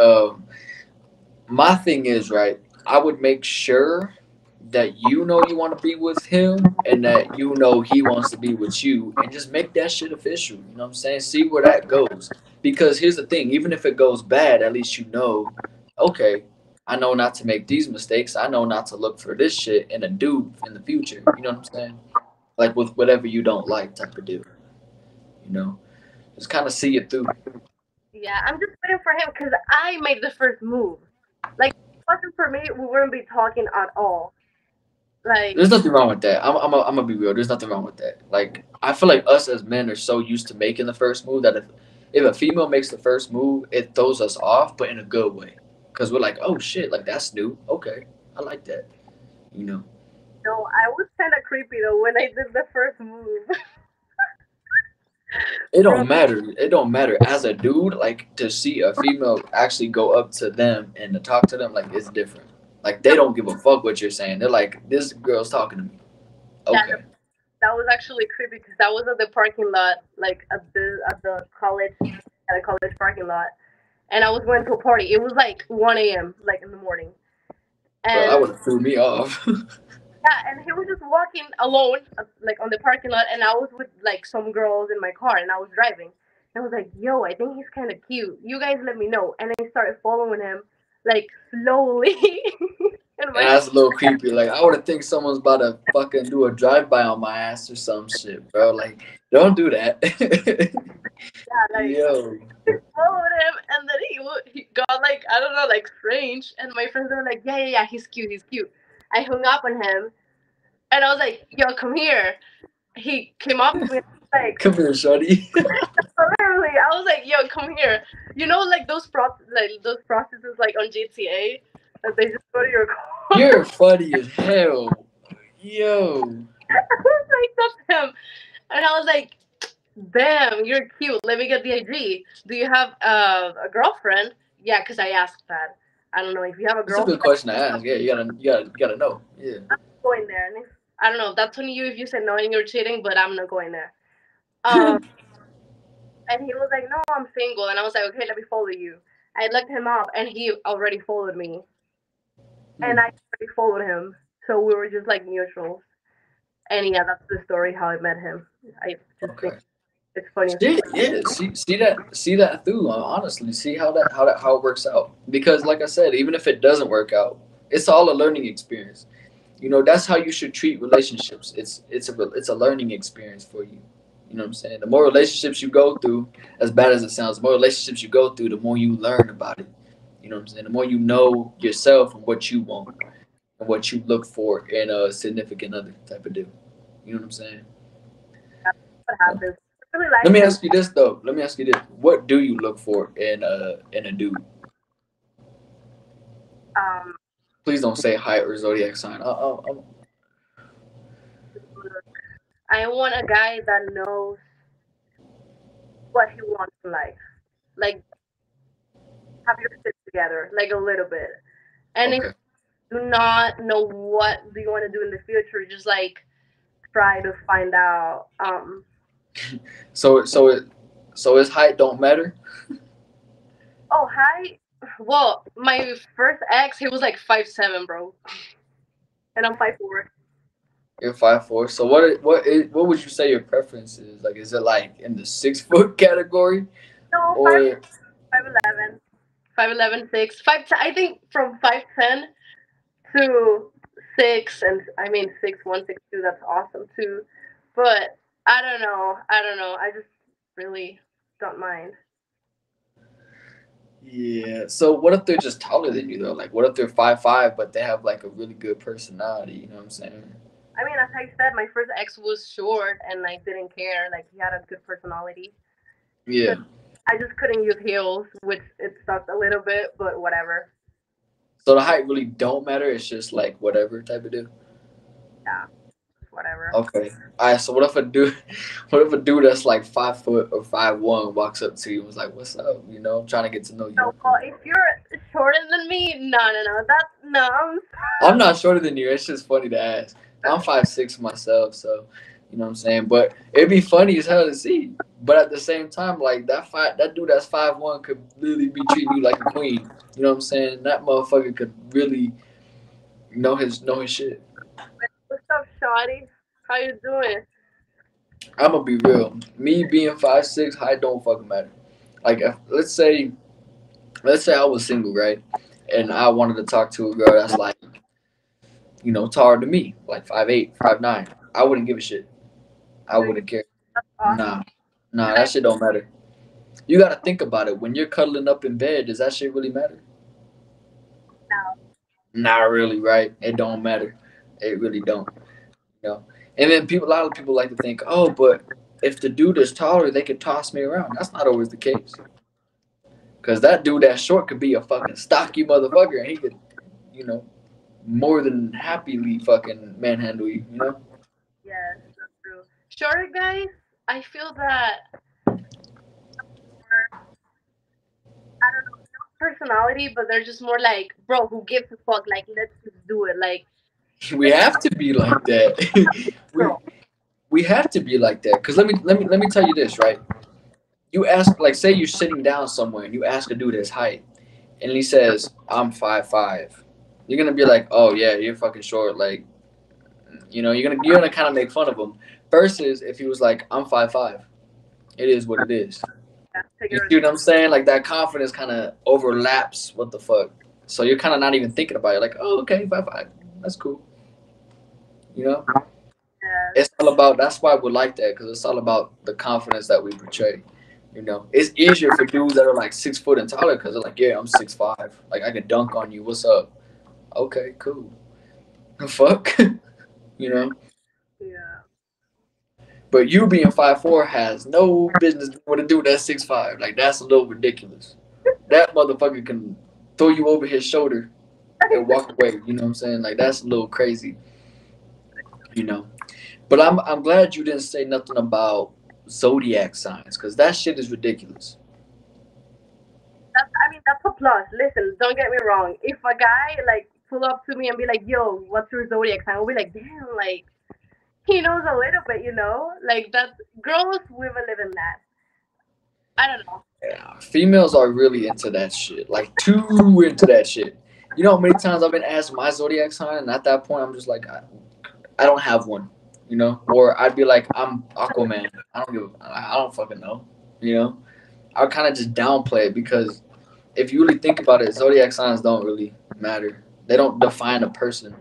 Speaker 1: My thing is right. I would make sure that you know you want to be with him and that you know he wants to be with you and just make that shit official. You know what I'm saying? See where that goes. Because here's the thing, even if it goes bad, at least you know, okay, I know not to make these mistakes. I know not to look for this shit in a dude in the future. You know what I'm saying? Like with whatever you don't like type of deal. You know? Just kind of see it through.
Speaker 2: Yeah, I'm just waiting for him because I made the first move. Like, if it wasn't for me, we wouldn't be talking at all. Like,
Speaker 1: There's nothing wrong with that. I'm gonna be real. There's nothing wrong with that. Like I feel like us as men are so used to making the first move that if a female makes the first move, it throws us off, but in a good way. Cause we're like, oh shit, like that's new. Okay, I like that. You know,
Speaker 2: no, I was kind of creepy though when I did the first move.
Speaker 1: it
Speaker 2: Bro,
Speaker 1: don't matter. It don't matter. As a dude, like to see a female actually go up to them and to talk to them, like it's different. Like they don't give a fuck what you're saying. They're like, this girl's talking to me.
Speaker 2: yeah,
Speaker 1: Okay,
Speaker 2: that was actually creepy because that was at the parking lot, like at the college, at a college parking lot, and I was going to a party. It was like 1 a.m., like in the morning,
Speaker 1: bro, that
Speaker 2: and
Speaker 1: would have threw me off.
Speaker 2: yeah, and he was just walking alone, like on the parking lot, and I was with like some girls in my car, and I was driving. And I was like, "Yo, I think he's kind of cute. You guys let me know." And I started following him, like slowly. And
Speaker 1: And
Speaker 2: my
Speaker 1: that's a little creepy. Like I would have think someone's about to fucking do a drive by on my ass or some shit, bro. Like don't do that.
Speaker 2: yeah, like
Speaker 1: Yo,
Speaker 2: followed him, and then he got like I don't know, like strange. And my friends were like, "Yeah, yeah, yeah, he's cute, he's cute." I hung up on him, and I was like, "Yo, come here." He came up to me like
Speaker 1: come here, shorty.
Speaker 2: literally, I was like, "Yo, come here." You know, like those like those processes like on GTA. that they just go to your car.
Speaker 1: You're funny as hell. Yo.
Speaker 2: I was like, that's him. And I was like, damn, you're cute. Let me get the IG. Do you have a girlfriend? Yeah, because I asked that. I don't know if you have a
Speaker 1: That's a good
Speaker 2: girlfriend.
Speaker 1: question to ask. Yeah, you gotta know. Yeah.
Speaker 2: I'm going there. And I don't know. That's on you if you said no and you're cheating, but I'm not going there. Um, and he was like, no, I'm single. And I was like, okay, let me follow you. I looked him up, and he already followed me, and
Speaker 1: Hmm.
Speaker 2: I already followed him. So we were just like neutrals. And yeah, that's the story how I met him. I just think
Speaker 1: Okay.
Speaker 2: it's funny as
Speaker 1: Shit,
Speaker 2: fuck.
Speaker 1: yeah. See that through. Honestly, see how it works out. Because like I said, even if it doesn't work out, it's all a learning experience. That's how you should treat relationships. It's a learning experience for you. You know what I'm saying? The more relationships you go through, as bad as it sounds, the more relationships you go through, the more you learn about it. You know what I'm saying? The more you know yourself and what you want and what you look for in a significant other type of deal. You know what I'm saying?
Speaker 2: That's what
Speaker 1: Uh,
Speaker 2: happens. I really
Speaker 1: Let
Speaker 2: like
Speaker 1: me
Speaker 2: him.
Speaker 1: ask you this though. Let me ask you this. What do you look for in a dude?
Speaker 2: Um,
Speaker 1: Please don't say height or zodiac sign.
Speaker 2: I want a guy that knows what he wants in life. Like, have your shit together, like a little bit. And if
Speaker 1: Okay.
Speaker 2: you do not know what do you want to do in the future, just like try to find out.
Speaker 1: So so it so his height don't matter.
Speaker 2: Oh, hi. Well, my first ex, he was like 5'7", bro, and I'm 5'4".
Speaker 1: You're 5'4". So what would you say your preference is? Like, is it like in the 6 foot category
Speaker 2: No,
Speaker 1: or
Speaker 2: 5'11", 5'11", 6, 5. I think from 5'10" to 6, and I mean 6'1", 6'2". That's awesome too. But I don't know. I don't know. I just really don't mind.
Speaker 1: yeah? So what if they're just taller than you though? Like, what if they're 5'5" but they have like a really good personality? You know what I'm saying?
Speaker 2: I mean, as I said, my first ex was short and like didn't care. Like he had a good personality. So
Speaker 1: Yeah.
Speaker 2: I just couldn't use heels, which it sucked a little bit, but whatever.
Speaker 1: So the height really don't matter. It's just like whatever type of deal.
Speaker 2: Yeah, whatever.
Speaker 1: Okay. All right. So what if a dude, what if a dude that's like 5 foot or 5'1" walks up to you and was like, "What's up?" I'm trying to get to know you.
Speaker 2: So, well, if you're shorter than me, no, no, no. That's no.
Speaker 1: I'm not shorter than you. It's just funny to ask. I'm 5'6" myself, so you know what I'm saying. But it'd be funny as hell to see. But at the same time, like that dude that's 5'1" could really be treating you like a queen. You know what I'm saying? That motherfucker could really know his shit.
Speaker 2: What's up, shawty? How you doing?
Speaker 1: I'm gonna be real. Me being 5'6", height don't fucking matter. Like let's say I was single, right? And I wanted to talk to a girl that's like, taller than me, like 5'8", 5'9". I wouldn't give a shit. I
Speaker 2: Dude,
Speaker 1: wouldn't care.
Speaker 2: that's awesome.
Speaker 1: Nah, nah,
Speaker 2: I
Speaker 1: that shit don't matter. You gotta think about it. When you're cuddling up in bed, does that shit really matter?
Speaker 2: now.
Speaker 1: Not really, right? It don't matter. It really don't. You know. And then a lot of people like to think, oh, but if the dude is taller, they could toss me around. That's not always the case. Cause that dude that's short could be a fucking stocky motherfucker, and he could, you know, more than happily fucking manhandle you. You know.
Speaker 2: Yes, that's true. Shorter guys, I feel that I don't know, not personality, but they're just more like, bro, who gives a fuck? Like, let's just do it. Like,
Speaker 1: We have to be like that. we
Speaker 2: girl,
Speaker 1: we have to be like that. Cause let me tell you this, right? You ask, like, say you're sitting down somewhere and you ask a dude his height, and he says, "I'm 5'5". You're gonna be like, "Oh yeah, you're fucking short." Like, you're gonna kind of make fun of him. Versus if he was like, "I'm 5'5". It is what it is.
Speaker 2: yeah, take
Speaker 1: You
Speaker 2: it.
Speaker 1: see what I'm saying? Like that confidence kind of overlaps. What the fuck? So you're kind of not even thinking about it. Like, oh, okay, 5'5". That's cool. You know,
Speaker 2: Yes,
Speaker 1: it's all about. That's why we like that because it's all about the confidence that we portray. It's easier for dudes that are like 6 foot and taller because they're like, yeah, I'm 6'5". Like I can dunk on you. What's up? Okay, cool. Fuck. you know.
Speaker 2: yeah.
Speaker 1: But you being 5'4" has no business with a dude that's 6'5". Like that's a little ridiculous. That motherfucker can throw you over his shoulder. and walk away. You know what I'm saying? Like that's a little crazy. You know. But I'm glad you didn't say nothing about zodiac signs because that shit is ridiculous.
Speaker 2: That's, I mean, that's a plus. Listen, don't get me wrong. If a guy like pull up to me and be like, "Yo, what's your zodiac sign?" I'll be like, "Damn, like he knows a little bit, you know." Like that's girls we believe in that. I don't know.
Speaker 1: Yeah, females are really into that shit. Like too into that shit. You know how many times I've been asked my zodiac sign, and at that point I'm just like, I don't have one. You know, or I'd be like, I'm Aquaman. I don't fucking know. You know, I would kind of just downplay it because if you really think about it, zodiac signs don't really matter. They don't define a person.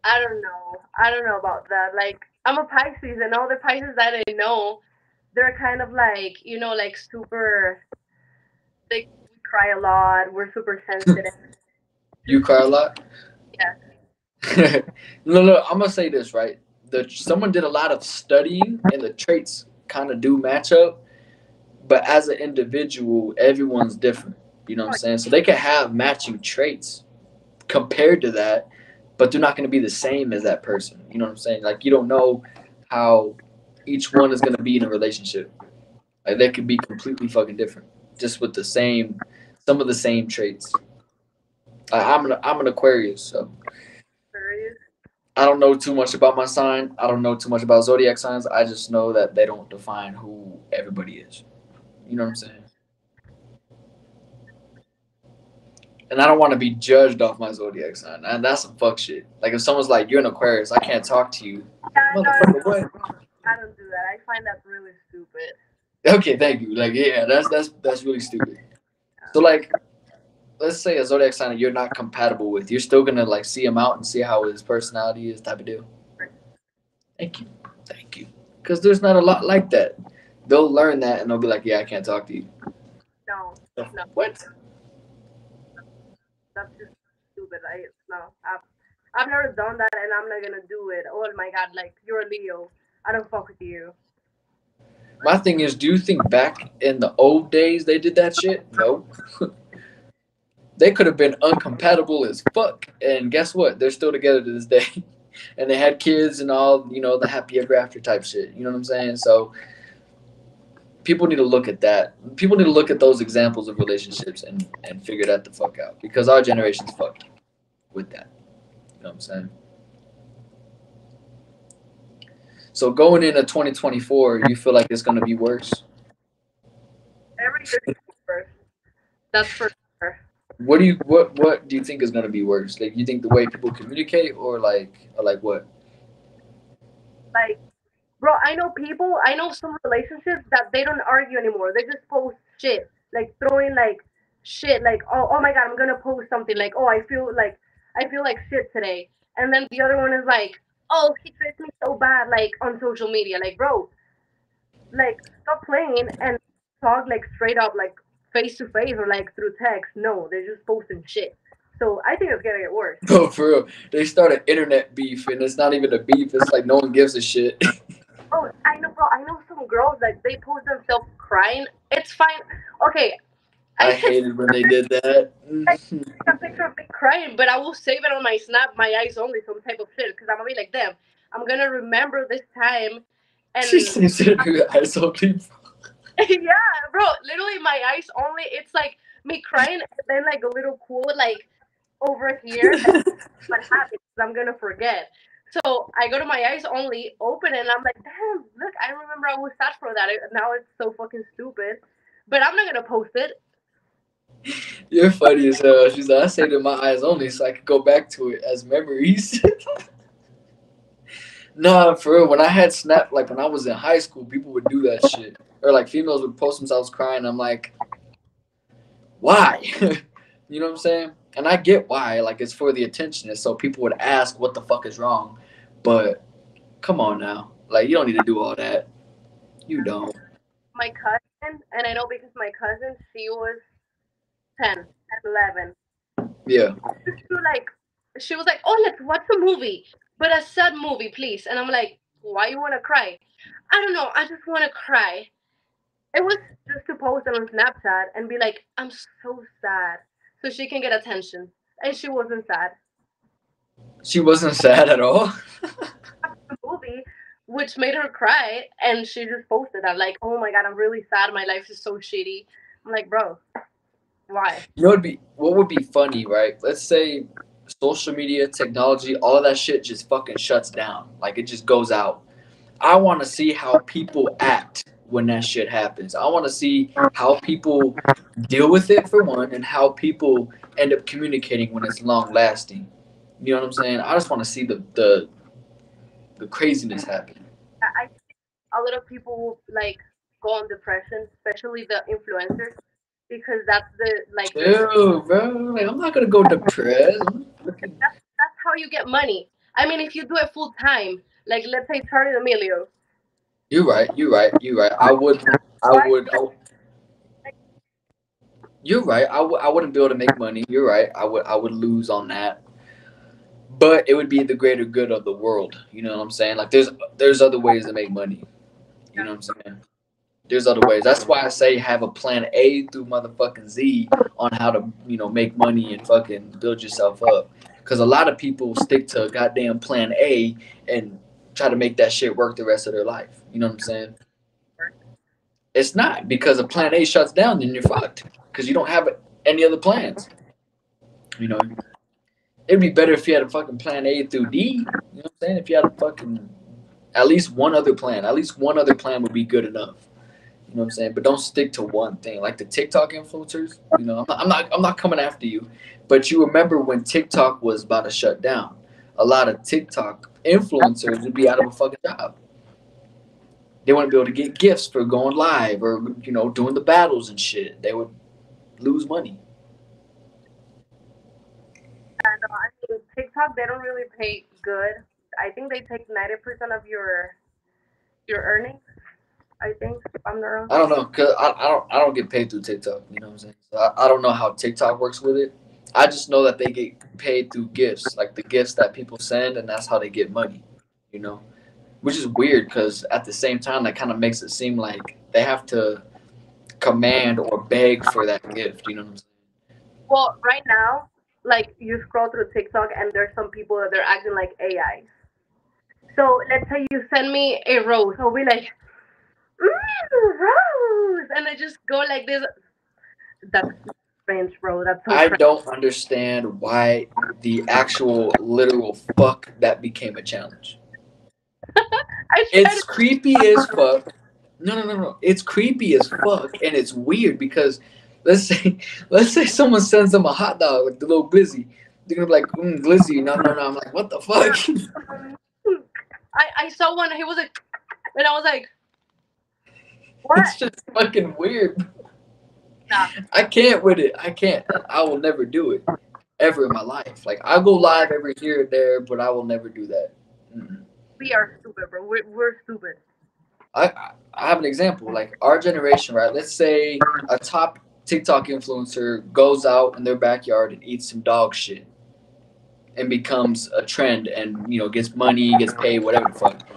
Speaker 2: I don't know. I don't know about that. Like I'm a Pisces, and all the Pisces that I know, they're kind of like like super. Like we cry a lot. We're super sensitive.
Speaker 1: You cry a lot.
Speaker 2: Yeah.
Speaker 1: No, I'm gonna say this right. Someone did a lot of studying, and the traits kind of do match up. But as an individual, everyone's different. You know what I'm saying? So they can have matching traits compared to that, but they're not going to be the same as that person. You know what I'm saying? Like you don't know how each one is going to be in a relationship. Like they could be completely fucking different, just with the same, some of the same traits. I'm an Aquarius, so
Speaker 2: Serious.
Speaker 1: I don't know too much about my sign. I don't know too much about zodiac signs. I just know that they don't define who everybody is. You know what I'm saying? And I don't want to be judged off my zodiac sign. And that's some fuck shit. Like if someone's like, "You're an Aquarius, I can't talk to you."
Speaker 2: Yeah, no,
Speaker 1: Motherfucker, what?
Speaker 2: I don't do that. I find that really stupid.
Speaker 1: Okay, thank you. Like, yeah, that's really stupid. So like, let's say a zodiac sign that you're not compatible with, you're still gonna like see him out and see how his personality is, type of deal. Thank you, thank you. Because there's not a lot like that. They'll learn that and they'll be like, "Yeah, I can't talk to you."
Speaker 2: No, no,
Speaker 1: What?
Speaker 2: that's just stupid. I've never done that, and I'm not gonna do it. Oh my god, like you're a Leo. I don't fuck with you.
Speaker 1: My thing is, do you think back in the old days they did that shit? No. They could have been uncompatible as fuck, and guess what? They're still together to this day, and they had kids and all. You know, the happy ever after type shit. You know what I'm saying? So people need to look at that. People need to look at those examples of relationships and figure that the fuck out because our generation's fucked with that. You know what I'm saying? So going into 2024, you feel like it's gonna be worse.
Speaker 2: Every year gets worse. That's for sure.
Speaker 1: What do you think is gonna be worse? Like you think the way people communicate or like what?
Speaker 2: Like, bro, I know people. I know some relationships that they don't argue anymore. They just post shit, like throwing like shit, like oh my god, I'm gonna post something like oh I feel like shit today, and then the other one is like oh he treats me so bad like on social media, like bro, like stop playing and talk like straight up like face to face or like through text. No, they're just posting shit. So I think it's gonna get worse.
Speaker 1: Bro, for real, they started internet beef, and it's not even a beef. It's like no one gives a shit.
Speaker 2: Oh, I know, bro. I know some girls like they post themselves crying. It's fine. Okay,
Speaker 1: I
Speaker 2: I can
Speaker 1: hated when they did that.
Speaker 2: take a picture of me crying, but I will save it on my snap, my eyes only, some type of shit, because I'm gonna be like, damn, I'm gonna remember this time,
Speaker 1: She
Speaker 2: and
Speaker 1: says it. I saw people.
Speaker 2: yeah, bro, literally my eyes only. It's like me crying, and then like a little quote like over here, like what happened. 'Cause I'm gonna forget. So I go to my eyes only, open it, and I'm like, damn, look, I remember I was sad for that. Now it's so fucking stupid, but I'm not gonna post it.
Speaker 1: You're funny as hell. She's like, I saved it in my eyes only so I could go back to it as memories. Nah, for real. When I had Snap, like when I was in high school, people would do that shit. Or like females would post themselves crying. I'm like, why? You know what I'm saying? And I get why. Like it's for the attention. And so people would ask what the fuck is wrong. But come on now. Like you don't need to do all that. You don't.
Speaker 2: My cousin, and I know because my cousin, she was 10, 11.
Speaker 1: Yeah.
Speaker 2: Just to like, she was like, oh, let's watch a movie, but a sad movie, please. And I'm like, why you wanna cry? I don't know. I just wanna cry. It was just to post it on Snapchat and be like, I'm so sad. so she can get attention. And she wasn't sad.
Speaker 1: She wasn't sad at all.
Speaker 2: The movie, which made her cry, and she just posted that like, "Oh my god, I'm really sad. My life is so shitty." I'm like, bro, why?
Speaker 1: You know what would be funny, right? Let's say social media, technology, all of that shit just fucking shuts down. Like it just goes out. I want to see how people act when that shit happens. I want to see how people deal with it for one, and how people end up communicating when it's long lasting. You know what I'm saying? I just want to see the craziness happen.
Speaker 2: I think a lot of people will like go on depression, especially the influencers, because that's the like the
Speaker 1: Chill, bro. Like I'm not gonna go depressed.
Speaker 2: that's how you get money. I mean, if you do it full time, like let's say Charlie D'Amelio,
Speaker 1: You're right. You're right. You're right. I would. I
Speaker 2: why?
Speaker 1: would. I, you're right. I wouldn't be able to make money. You're right. I would lose on that. But it would be the greater good of the world. You know what I'm saying? Like there's other ways to make money. You know what I'm saying? There's other ways. That's why I say have a plan A through motherfucking Z on how to, make money and fucking build yourself up. Because a lot of people stick to goddamn plan A and try to make that shit work the rest of their life. You know what I'm saying? It's not, because if plan A shuts down, then you're fucked. Because you don't have any other plans. You know, it'd be better if you had a fucking plan A through D. You know what I'm saying? If you had a fucking at least one other plan. At least one other plan would be good enough. You know what I'm saying? But don't stick to one thing. Like the TikTok influencers, I'm not coming after you. But you remember when TikTok was about to shut down, a lot of TikTok influencers would be out of a fucking job. They wouldn't be able to get gifts for going live or doing the battles and shit. They would lose money.
Speaker 2: And I mean, TikTok they don't really pay good. I think they take 90% of your earnings. I think if I'm not wrong.
Speaker 1: I don't know, cause I don't get paid through TikTok. You know what I'm saying? So I don't know how TikTok works with it. I just know that they get paid through gifts, like the gifts that people send, and that's how they get money. You know, which is weird because at the same time that kind of makes it seem like they have to command or beg for that gift. You know what I'm saying?
Speaker 2: Well, right now, like you scroll through TikTok and there's some people that they're acting like AI. So let's say you send me a rose, I'll be like, rose, and I just go like this. That's strange, bro. That's so
Speaker 1: I
Speaker 2: crazy.
Speaker 1: don't understand why the actual literal fuck that became a challenge.
Speaker 2: I tried
Speaker 1: It's creepy as fuck. No, no, no, no. It's creepy as fuck, and it's weird because let's say let's say someone sends them a hot dog, like the little glizzy. They're gonna be like, glizzy. No, no, no. I'm like, what the fuck?
Speaker 2: I saw one. He was like, and I was like,
Speaker 1: It's
Speaker 2: what?
Speaker 1: just fucking weird.
Speaker 2: Nah,
Speaker 1: I can't with it. I can't. I will never do it ever in my life. Like I go live every here and there, but I will never do that. Mm-mm.
Speaker 2: we are stupid, bro. We're stupid.
Speaker 1: I have an example. Like our generation, right? Let's say a top TikTok influencer goes out in their backyard and eats some dog shit and becomes a trend and gets money, gets paid, whatever the fuck.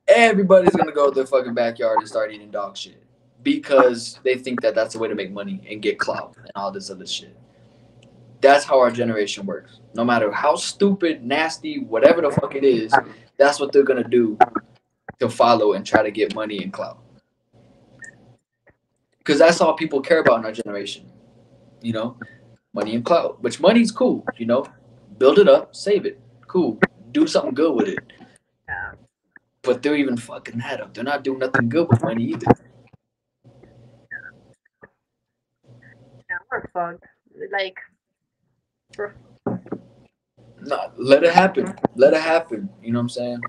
Speaker 1: Everybody's gonna go to their fucking backyard and start eating dog shit because they think that that's the way to make money and get clout and all this other shit. That's how our generation works. No matter how stupid, nasty, whatever the fuck it is, that's what they're gonna do to follow and try to get money and clout. Because that's all people care about in our generation. You know, money and clout. Which money's cool. Build it up, save it, cool. Do something good with it.
Speaker 2: Yeah,
Speaker 1: But they're even fucking that up. They're not doing nothing good with money either.
Speaker 2: yeah, we're fucked. Like, we're,
Speaker 1: No, let it happen. Let it happen. You know what I'm saying?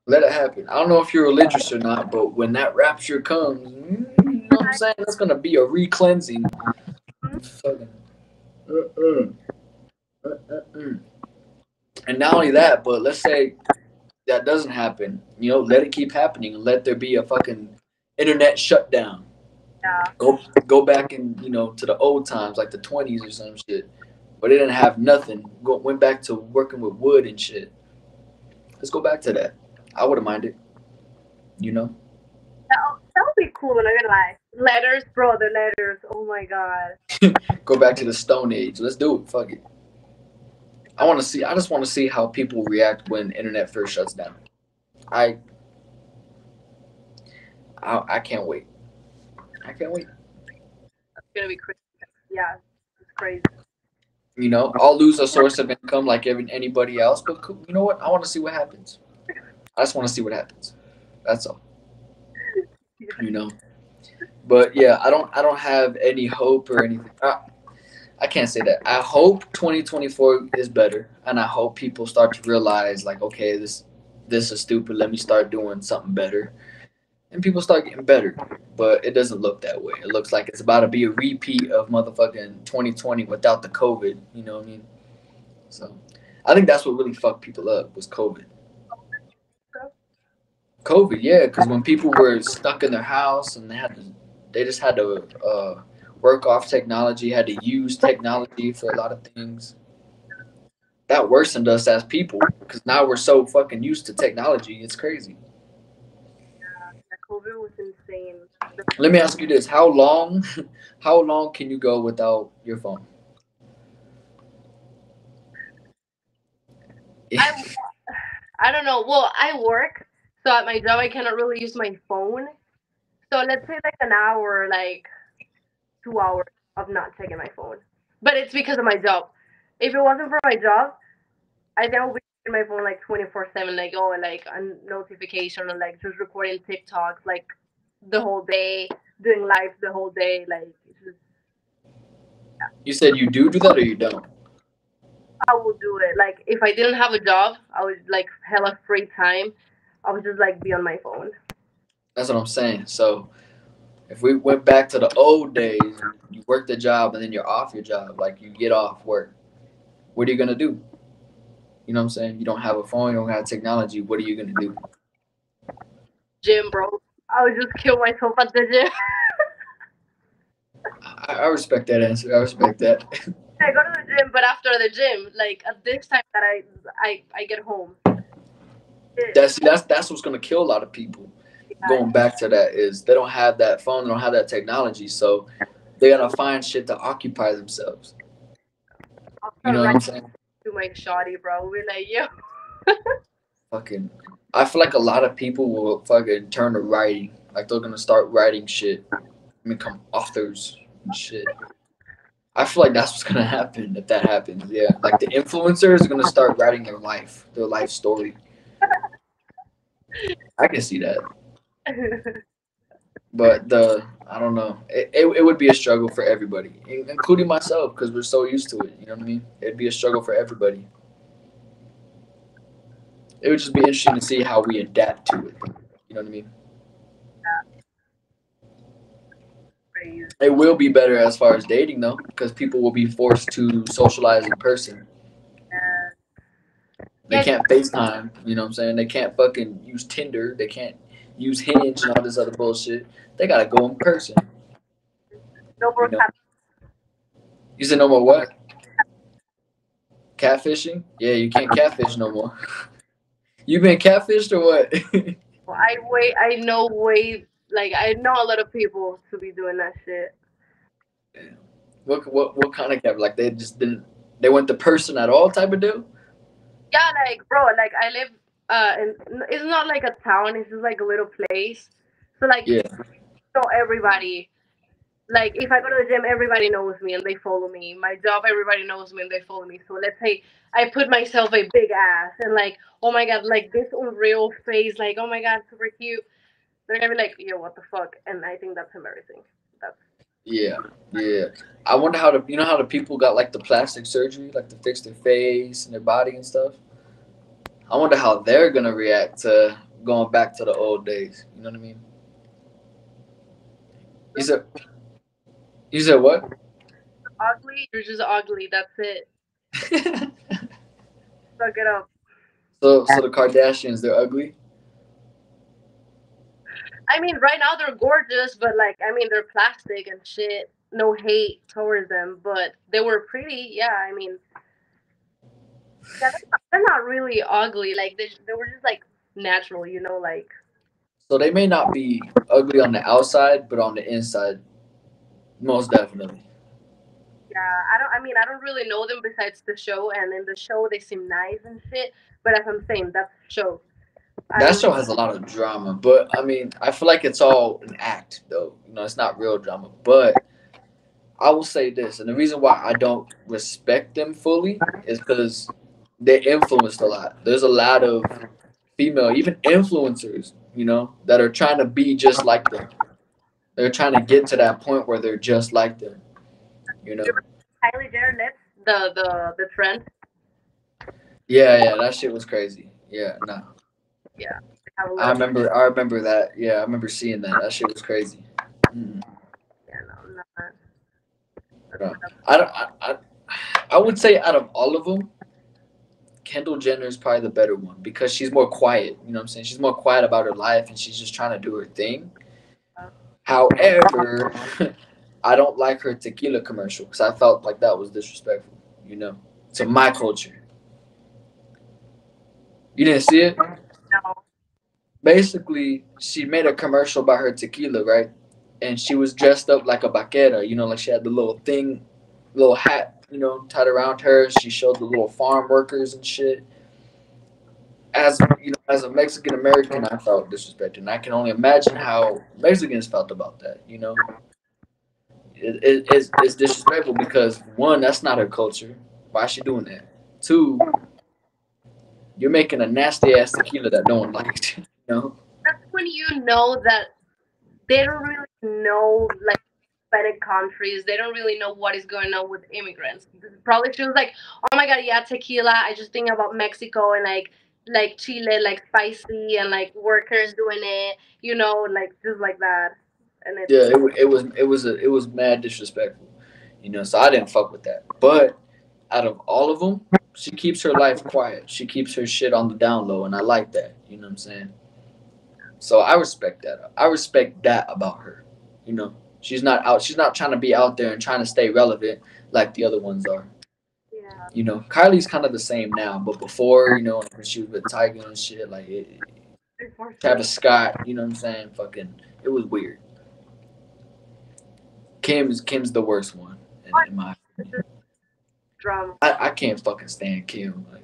Speaker 1: Let it happen. I don't know if you're religious or not, but when that rapture comes, you know what I'm saying? That's gonna be a re-cleansing. Fucking. Uh-uh. Uh-uh. And not only that, but let's say that doesn't happen. Let it keep happening and let there be a fucking internet shutdown.
Speaker 2: yeah.
Speaker 1: Go back and to the old times like the 20s or some shit, but they didn't have nothing. Went back to working with wood and shit. Let's go back to that. I wouldn't mind it. You know.
Speaker 2: That would be cool. Not gonna lie. Letters, bro. The letters. Oh my god.
Speaker 1: Go back to the Stone Age. Let's do it. Fuck it. I want to see. I just want to see how people react when internet first shuts down. I I can't wait. I can't wait.
Speaker 2: That's gonna be crazy. Yeah, it's crazy.
Speaker 1: I'll lose a source of income like anybody else, but you know what? I want to see what happens. I just want to see what happens. That's all. You know. But yeah, I don't have any hope or anything. I can't say that. I hope 2024 is better, and I hope people start to realize like, okay, this is stupid. Let me start doing something better, and people start getting better. But it doesn't look that way. It looks like it's about to be a repeat of motherfucking 2020 without the COVID. You know what I mean? So I think that's what really fucked people up was COVID. COVID, yeah, because when people were stuck in their house and they just had to work off technology, had to use technology for a lot of things. That worsened us as people because now we're so fucking used to technology. It's crazy.
Speaker 2: Yeah, COVID was insane.
Speaker 1: Let me ask you this: how long can you go without your phone?
Speaker 2: I I don't know. Well, I work, so at my job I cannot really use my phone. So let's say like an hour, like 2 hours of not checking my phone. But it's because of my job. If it wasn't for my job, I think I would be checking my phone like 24/7, like oh, like a notification or like just recording TikToks like the whole day, doing live the whole day. Like it's just
Speaker 1: You said you do that or you don't?
Speaker 2: I would do it. Like if I didn't have a job, I would like hella free time. I would just like be on my phone.
Speaker 1: That's what I'm saying. So if we went back to the old days, you work the job and then you're off your job, like you get off work. What are you gonna do? You know what I'm saying? You don't have a phone, you don't have technology. What are you gonna do?
Speaker 2: Gym, bro. I would just kill myself at the gym.
Speaker 1: I respect that answer. I respect that.
Speaker 2: I go to the gym, but after the gym, like at this time that I get home. Shit.
Speaker 1: That's what's gonna kill a lot of people. Going back to that is they don't have that phone, they don't have that technology, so they gotta find shit to occupy themselves.
Speaker 2: I'll
Speaker 1: You
Speaker 2: start
Speaker 1: know what
Speaker 2: writing
Speaker 1: I'm saying?
Speaker 2: to my shoddy, bro. We're like, yo,
Speaker 1: Fucking, I feel like a lot of people will fucking turn to writing. Like they're gonna start writing shit, become authors and shit. I feel like that's what's gonna happen if that happens. Yeah, like the influencers are gonna start writing their life story. I can see that. But I don't know. It would be a struggle for everybody, including myself, because we're so used to it. You know what I mean? It'd be a struggle for everybody. It would just be interesting to see how we adapt to it. You know what I mean?
Speaker 2: crazy.
Speaker 1: It will be better as far as dating though, because people will be forced to socialize in person.
Speaker 2: Uh,
Speaker 1: They
Speaker 2: yeah,
Speaker 1: can't FaceTime. You know what I'm saying? They can't fucking use Tinder. They can't use Hinge and all this other bullshit. They gotta go in person.
Speaker 2: no
Speaker 1: You
Speaker 2: more
Speaker 1: know? You said no more what? Catfishing? Yeah, you can't catfish no more. You been catfished or what?
Speaker 2: I know way like I know a lot of people to be doing that shit.
Speaker 1: What kind of cat? Like they just didn't. They went to person at all type of deal.
Speaker 2: Yeah, like bro, like I live in it's not like a town, it's just like a little place. So like
Speaker 1: Yeah,
Speaker 2: know everybody. Like if I go to the gym, everybody knows me and they follow me. My job, everybody knows me and they follow me. So let's say I put myself a big ass and like, oh my god, like this unreal face, like oh my god, super cute. They're gonna be like, yo, what the fuck? And I think that's embarrassing. That's
Speaker 1: yeah, yeah. I wonder how how the people got like the plastic surgery, like to fix their face and their body and stuff. I wonder how they're gonna react to going back to the old days. You know what I mean? You said you said what?
Speaker 2: ugly. You're just ugly. That's it. Suck it up.
Speaker 1: So the Kardashians, they're ugly.
Speaker 2: I mean, right now they're gorgeous, but like, I mean, they're plastic and shit. No hate towards them, but they were pretty. Yeah, I mean, yeah, they're not really ugly. Like they were just like natural, like.
Speaker 1: So they may not be ugly on the outside, but on the inside, most definitely.
Speaker 2: Yeah, I don't. I mean, I don't really know them besides the show, and in the show they seem nice and shit. But as I'm saying, that's the show. I
Speaker 1: That
Speaker 2: don't.
Speaker 1: show has a lot of drama, but I mean, I feel like it's all an act, though. You know, it's not real drama. But I will say this, and the reason why I don't respect them fully is because they influenced a lot. There's a lot of female, even influencers, you know, that are trying to be just like them. They're trying to get to that point where they're just like them, you
Speaker 2: You
Speaker 1: know.
Speaker 2: remember Kylie Jenner lips? The trend.
Speaker 1: Yeah, yeah, that shit was crazy. Yeah, no.
Speaker 2: Yeah, they have a lot of.
Speaker 1: I remember that. Yeah, I remember seeing that. That shit was crazy. Mm,
Speaker 2: Yeah, no, not. That's
Speaker 1: no.
Speaker 2: not.
Speaker 1: I don't. I would say out of all of them, Kendall Jenner is probably the better one because she's more quiet. You know what I'm saying? She's more quiet about her life and she's just trying to do her thing. However, I don't like her tequila commercial because I felt like that was disrespectful. You know, to my culture. You didn't see it?
Speaker 2: No.
Speaker 1: Basically, she made a commercial about her tequila, right? And she was dressed up like a vaquera. You know, like she had the little thing, little hat, you know, tied around her. She showed the little farm workers and shit. As you know, as a Mexican American, I felt disrespected, and I can only imagine how Mexicans felt about that. You know, it's disrespectful because one, that's not her culture. Why is she doing that? Two, you're making a nasty ass tequila that no one liked. You know?
Speaker 2: That's when you know that they don't really know like Hispanic countries. They don't really know what is going on with immigrants. Probably feels like, oh my god, yeah, tequila. I just think about Mexico and like Chile, like spicy and like workers doing it. You know, like just like that. And it's
Speaker 1: Yeah, it was mad disrespectful. You know, so I didn't fuck with that. But out of all of them, she keeps her life quiet. She keeps her shit on the down low, and I like that. You know what I'm saying? So I respect that. I respect that about her. You know, she's not out. She's not trying to be out there and trying to stay relevant like the other ones are.
Speaker 2: yeah.
Speaker 1: You know, Kylie's kind of the same now, but before, you know, when she was with Tiger and shit, like
Speaker 2: For sure.
Speaker 1: Travis Scott, you know what I'm saying? Fucking, it was weird. Kim's the worst one
Speaker 2: What
Speaker 1: in my opinion.
Speaker 2: drama?
Speaker 1: I can't fucking stand Kim. Like,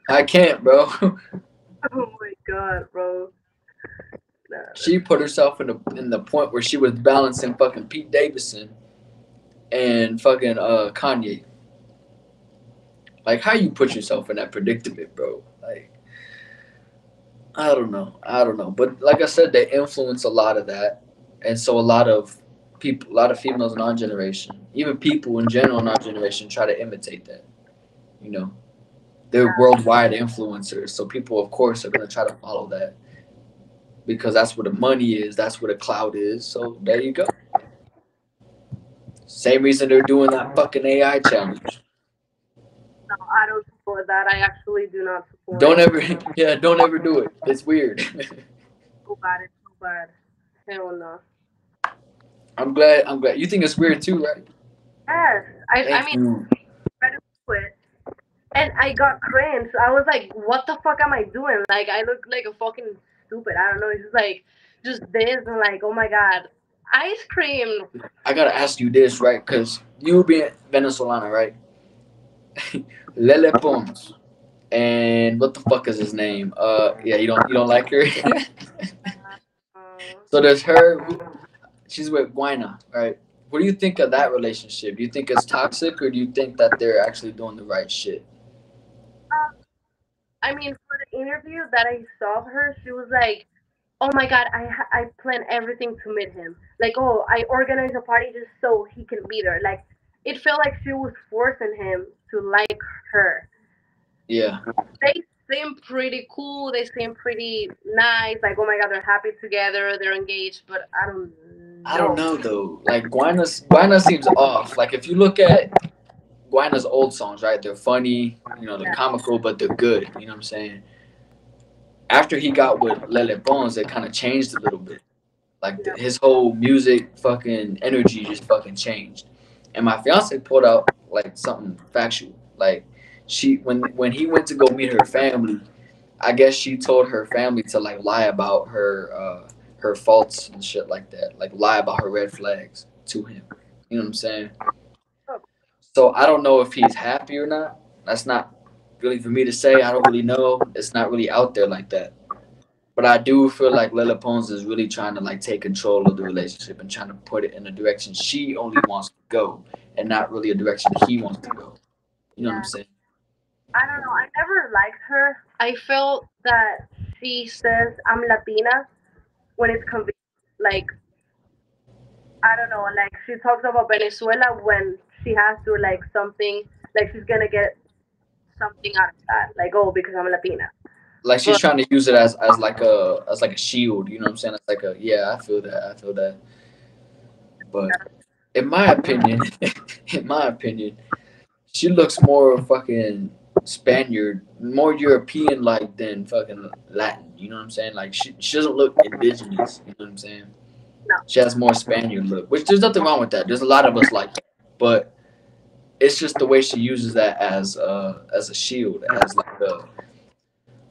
Speaker 1: I can't, bro.
Speaker 2: Oh my god, bro. Nah,
Speaker 1: She put herself in the point where she was balancing fucking Pete Davidson and fucking Kanye. Like, how you put yourself in that predicament, bro? Like, I don't know. I don't know. But like I said, they influence a lot of that, and so a lot of people, a lot of females in our generation, even people in general in our generation, try to imitate that. You know, they're worldwide influencers, so people, of course, are gonna try to follow that because that's where the money is, that's where the cloud is. So there you go. Same reason they're doing that fucking AI challenge.
Speaker 2: no, I don't support that. I actually do not support
Speaker 1: Don't
Speaker 2: it.
Speaker 1: ever, yeah, don't ever do it. It's weird.
Speaker 2: So bad, it's so bad. Hell no.
Speaker 1: I'm glad. I'm glad. You think it's weird too, right?
Speaker 2: Yes, I
Speaker 1: Thank
Speaker 2: mean,
Speaker 1: you.
Speaker 2: I tried to do it, and I got cringe. I was like, what the fuck am I doing? Like, I look like a fucking stupid. I don't know. It's just like, just this, and like, oh my god, ice cream.
Speaker 1: I gotta ask you this, right? Because you being Venezolana, right? Lele Pons. And what the fuck is his name? Yeah, you don't like her.
Speaker 2: Uh,
Speaker 1: So there's her. She's with Guina, right? What do you think of that relationship? Do you think it's toxic, or do you think that they're actually doing the right shit?
Speaker 2: I mean, for the interview that I saw of her, she was like, "Oh my god, I plan everything to meet him. Like, oh, I organized a party just so he can be there. Like, it felt like she was forcing him to like her.
Speaker 1: Yeah,
Speaker 2: They seem pretty cool. They seem pretty nice. Like, oh my god, they're happy together. They're engaged. But I don't
Speaker 1: I don't
Speaker 2: know.
Speaker 1: know though. Like Guina seems off. Like if you look at Guina's old songs, right? They're funny, you know, they're
Speaker 2: Yeah,
Speaker 1: comical, but they're good. You know what I'm saying? After he got with Lele Pons, it kind of changed a little bit. Like
Speaker 2: yeah,
Speaker 1: his whole music fucking energy just fucking changed. And my fiance pulled out like something factual. Like she when he went to go meet her family, I guess she told her family to like lie about her faults and shit like that, like lie about her red flags to him. You know what I'm saying?
Speaker 2: Oh,
Speaker 1: So I don't know if he's happy or not. That's not really for me to say. I don't really know. It's not really out there like that. But I do feel like Lila Pons is really trying to like take control of the relationship and trying to put it in a direction she only wants to go, and not really a direction he wants to go. You know what I'm
Speaker 2: yeah.
Speaker 1: saying?
Speaker 2: I don't know. I never liked her. I felt that she says I'm Latina when it's convenient. Like, I don't know. Like, she talks about Venezuela when she has to, like, something, like, she's gonna get something out of that. Like, oh, because I'm Latina.
Speaker 1: Like she's
Speaker 2: But
Speaker 1: trying to use it as like a shield. You know what I'm saying? It's like a yeah. I feel that. I feel that. But in my opinion, in my opinion, she looks more fucking Spaniard, more European like than fucking Latin. You know what I'm saying? Like she doesn't look indigenous. You know what I'm saying?
Speaker 2: no,
Speaker 1: She has more Spaniard look, which there's nothing wrong with that. There's a lot of us like that, but it's just the way she uses that as a shield, as like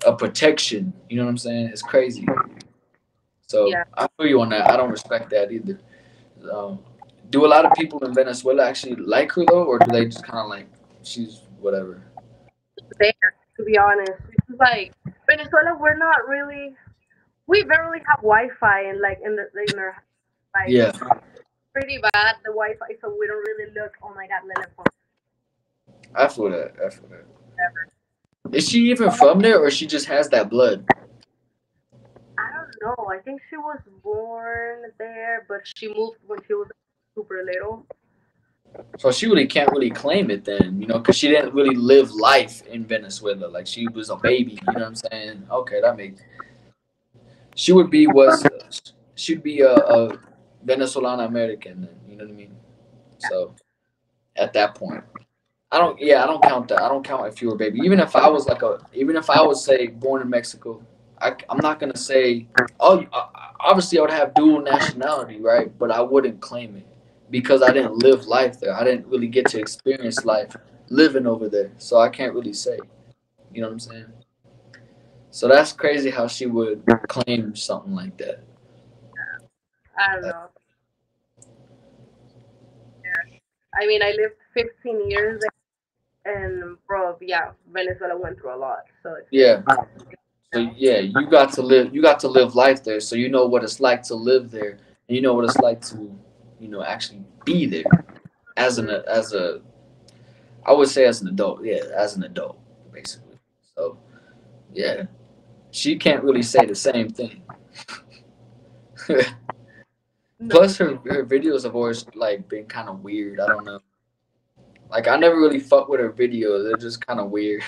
Speaker 1: a protection. You know what I'm saying? It's crazy. So
Speaker 2: yeah.
Speaker 1: I feel you on that. I don't respect that either. Um, do a lot of people in Venezuela actually like her though, or do they just kind of like she's whatever?
Speaker 2: There, to be honest. It's like, Venezuela, we're not really, we barely have Wi-Fi and, like, in our, like,
Speaker 1: Yeah,
Speaker 2: pretty bad, the Wi-Fi, so we don't really look, oh my God, Lele.
Speaker 1: I feel that. I feel that.
Speaker 2: Whatever.
Speaker 1: Is she even from there, or she just has that blood?
Speaker 2: I don't know. I think she was born there, but she moved when she was super little.
Speaker 1: So she really can't really claim it then, you know, because she didn't really live life in Venezuela. Like she was a baby. You know what I'm saying? Okay, that makes. She would be was she'd be a Venezuelan American then. You know what I mean? So at that point. I don't. Yeah, I don't count that. I don't count if you were a baby. Even if I was like even if I was say born in Mexico, I'm not gonna say. Oh, obviously I would have dual nationality, right? But I wouldn't claim it because I didn't live life there. I didn't really get to experience life living over there, so I can't really say. You know what I'm saying? So that's crazy how she would claim something like that.
Speaker 2: I don't
Speaker 1: Like,
Speaker 2: know. I mean, I lived 15 years there, and bro, yeah, Venezuela went through a lot, so it's just,
Speaker 1: yeah. So yeah, you got to live. You got to live life there, so you know what it's like to live there, and you know what it's like to, actually be there as a. I would say as an adult, yeah, as an adult, basically. So yeah, she can't really say the same thing.
Speaker 2: no,
Speaker 1: Plus, her videos have always like been kind of weird. I don't know. Like I never really fuck with her videos. They're just kind of weird.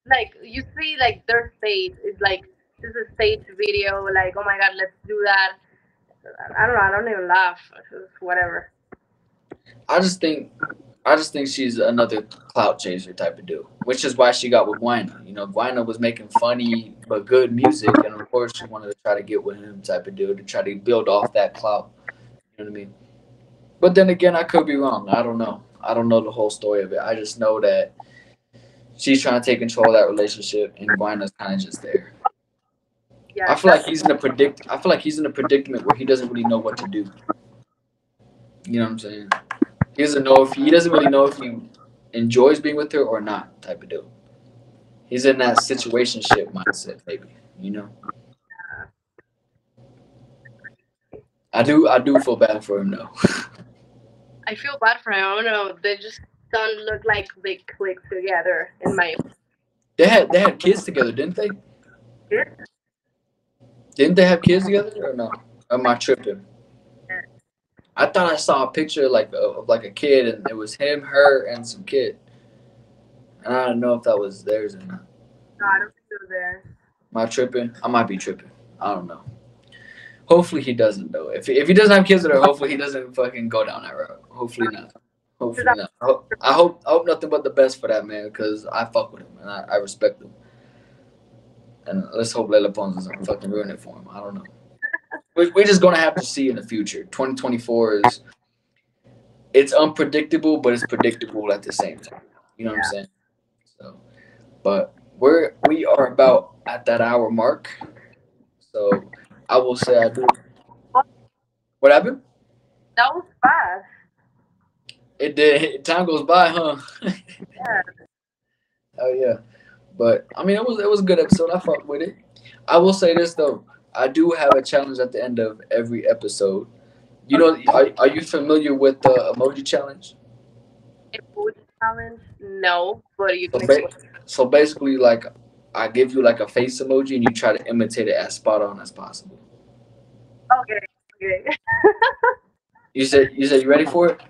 Speaker 2: like, you see, like, their stage. It's like, this is a stage video. Like, oh my God, let's do that. I don't know. I don't even laugh. It's just whatever.
Speaker 1: I just think I just think she's another clout chaser type of dude, which is why she got with Guina. You know, Guina was making funny but good music, and of course she wanted to try to get with him type of dude to try to build off that clout. You know what I mean? But then again, I could be wrong. I don't know. I don't know the whole story of it. I just know that she's trying to take control of that relationship, and Guina's kind of just there.
Speaker 2: Yeah, that's
Speaker 1: I feel like he's in a predicament where he doesn't really know what to do. You know what I'm saying? He doesn't really know if he enjoys being with her or not type of deal. He's in that situationship mindset, maybe. You know, I do feel bad for him though.
Speaker 2: I feel bad for him. I don't know. They just don't look like they click together in my
Speaker 1: They had kids together, didn't they?
Speaker 2: opinion.
Speaker 1: Didn't they have kids together or no? Am I tripping? I thought I saw a picture like of like a kid and it was him, her, and some kid. And I don't know if that was theirs or not.
Speaker 2: No, I don't think they're there.
Speaker 1: Am I tripping? I might be tripping. I don't know. Hopefully he doesn't though. If he doesn't have kids with her, hopefully he doesn't fucking go down that road. Hopefully not. Hopefully not. I hope nothing but the best for that man because I fuck with him and I respect him. And let's hope Lela Pons doesn't fucking ruin it for him. I don't know. We're just gonna have to see in the future. 2024 is it's unpredictable, but it's predictable at the same time. You know what I'm
Speaker 2: Yeah.
Speaker 1: saying? So, but we are about at that hour mark. So I will say I do.
Speaker 2: Well,
Speaker 1: What happened?
Speaker 2: that was fast.
Speaker 1: It did. Time goes by, huh?
Speaker 2: Yeah.
Speaker 1: Oh yeah. But I mean, it was a good episode. I fucked with it. I will say this though. I do have a challenge at the end of every episode. You know,
Speaker 2: Okay.
Speaker 1: are you familiar with the emoji challenge?
Speaker 2: Food challenge? No, but you
Speaker 1: So,
Speaker 2: can explain.
Speaker 1: so basically, like, I give you like a face emoji, and you try to imitate it as spot on as possible.
Speaker 2: Okay. Okay.
Speaker 1: You said you ready for it?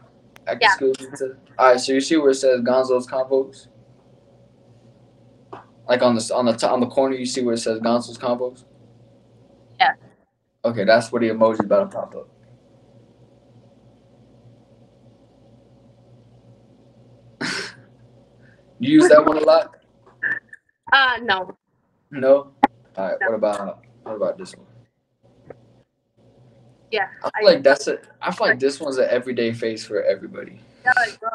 Speaker 1: I can
Speaker 2: Yeah.
Speaker 1: scoot into. All right, so you see where it says Gonzo's convos? Like on the corner, you see where it says Gonzo's convos?
Speaker 2: Yeah.
Speaker 1: Okay, that's where the emoji about to pop up. You use that one a lot?
Speaker 2: No.
Speaker 1: No. All right.
Speaker 2: No.
Speaker 1: What about this one?
Speaker 2: Yeah.
Speaker 1: I feel
Speaker 2: I
Speaker 1: like that's it. I feel like this one's an everyday face for everybody.
Speaker 2: yeah, like, bro.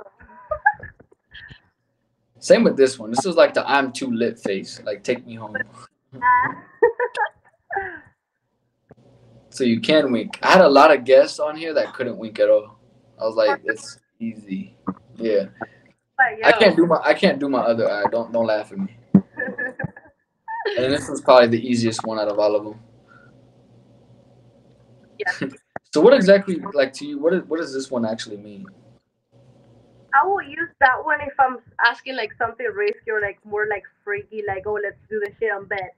Speaker 1: Same with this one. This is like the I'm too lit face. Like take me home. So you can wink. I had a lot of guests on here that couldn't wink at all. I was like, it's easy. Yeah.
Speaker 2: Like,
Speaker 1: I
Speaker 2: yo.
Speaker 1: can't do my other eye. Don't laugh at me. And this was probably the easiest one out of all of them.
Speaker 2: Yeah.
Speaker 1: So what exactly, like to you, what does this one actually mean?
Speaker 2: I will use that one if I'm asking like something risky or like more like freaky, like, oh, let's do the shit on bed.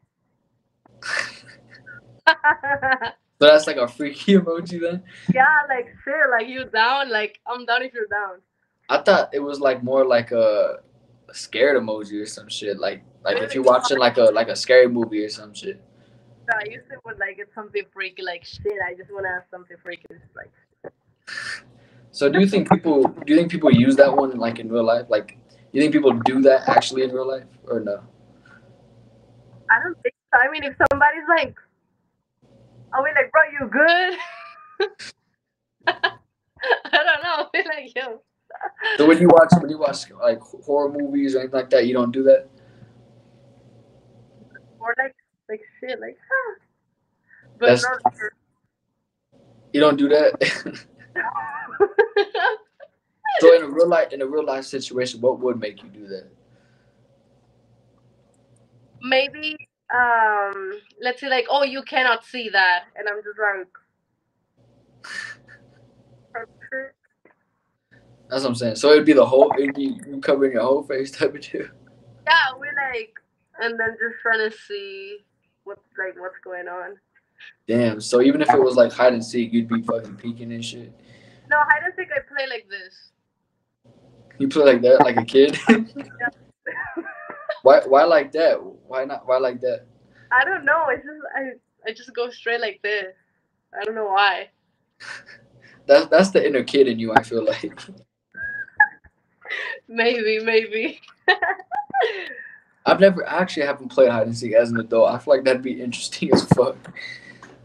Speaker 1: So that's like a freaky emoji then?
Speaker 2: Yeah, like shit, like you down, like I'm down if you're down.
Speaker 1: I thought it was like more like a scared emoji or some shit. Like if
Speaker 2: Really?
Speaker 1: you're watching like a scary movie or some shit.
Speaker 2: No, I used to would like it's something freaky, like shit. I just wanna have something freaky. It's like
Speaker 1: So do you think people use that one like in real life? Like you think people do that actually in real life or no?
Speaker 2: I don't think so. I mean, if somebody's like, I'll be like, bro, you good? I don't know. I'll be like, yo,
Speaker 1: So when you watch like horror movies or anything like that, you don't do that.
Speaker 2: or like shit, like, but
Speaker 1: That's
Speaker 2: not.
Speaker 1: you don't do that. So in a real life situation, what would make you do that?
Speaker 2: Maybe let's say like, oh, you cannot see that, and I'm just like,
Speaker 1: That's what I'm saying. So it'd be you covering your whole face type of deal.
Speaker 2: yeah, we like, and then just trying to see what's going on.
Speaker 1: Damn. So even if it was like hide and seek, you'd be fucking peeking and shit.
Speaker 2: No, hide and seek I play like this.
Speaker 1: You play like that, like a kid.
Speaker 2: Yeah.
Speaker 1: Why like that? Why not? Why like that?
Speaker 2: I don't know. It's just I just go straight like this. I don't know why.
Speaker 1: That's the inner kid in you. I feel like.
Speaker 2: Maybe, maybe.
Speaker 1: I actually haven't played hide and seek as an adult. I feel like that'd be interesting as fuck.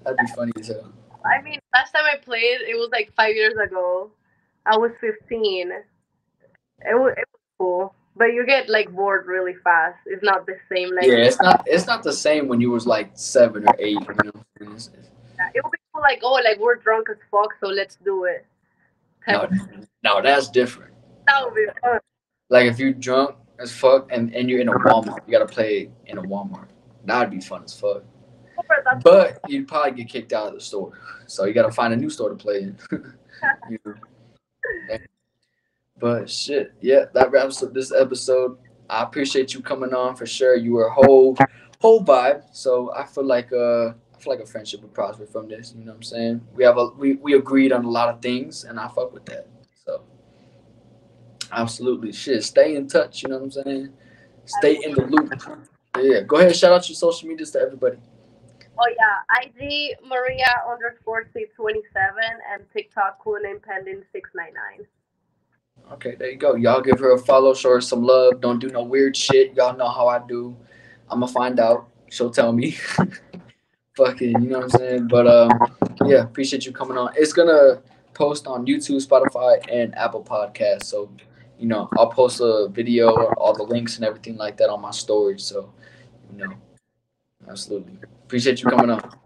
Speaker 1: That'd be funny as hell.
Speaker 2: I mean, last time I played, it was like 5 years ago. I was 15. It was cool, but you get like bored really fast. It's not the same. Like
Speaker 1: Yeah, it's not the same when you was like 7 or 8. You know.
Speaker 2: it would be cool. Like oh, like we're drunk as fuck, so let's do it. Type
Speaker 1: No,
Speaker 2: of
Speaker 1: no, that's different.
Speaker 2: that would be fun.
Speaker 1: Like if you drunk as fuck and you're in a Walmart, you gotta play in a Walmart. That'd be fun as fuck.
Speaker 2: That's
Speaker 1: But you'd probably get kicked out of the store, so you gotta find a new store to play in. You know? But shit, yeah, that wraps up this episode. I appreciate you coming on for sure. You were a whole vibe. So I feel like a friendship would prosper from this. You know what I'm saying? We agreed on a lot of things, and I fuck with that. So absolutely, shit. Stay in touch. You know what I'm saying? Stay in the loop. Yeah, go ahead. Shout out your social medias to everybody.
Speaker 2: oh yeah, IG Maria underscore C27 and TikTok cool name pending 699.
Speaker 1: Okay, there you go. Y'all give her a follow, show her some love. Don't do no weird shit. Y'all know how I do. I'ma find out. She'll tell me. Fucking, you know what I'm saying? But yeah, appreciate you coming on. It's gonna post on YouTube, Spotify, and Apple Podcasts. So, I'll post a video, all the links and everything like that on my story. So, you know, Absolutely. Appreciate you coming on.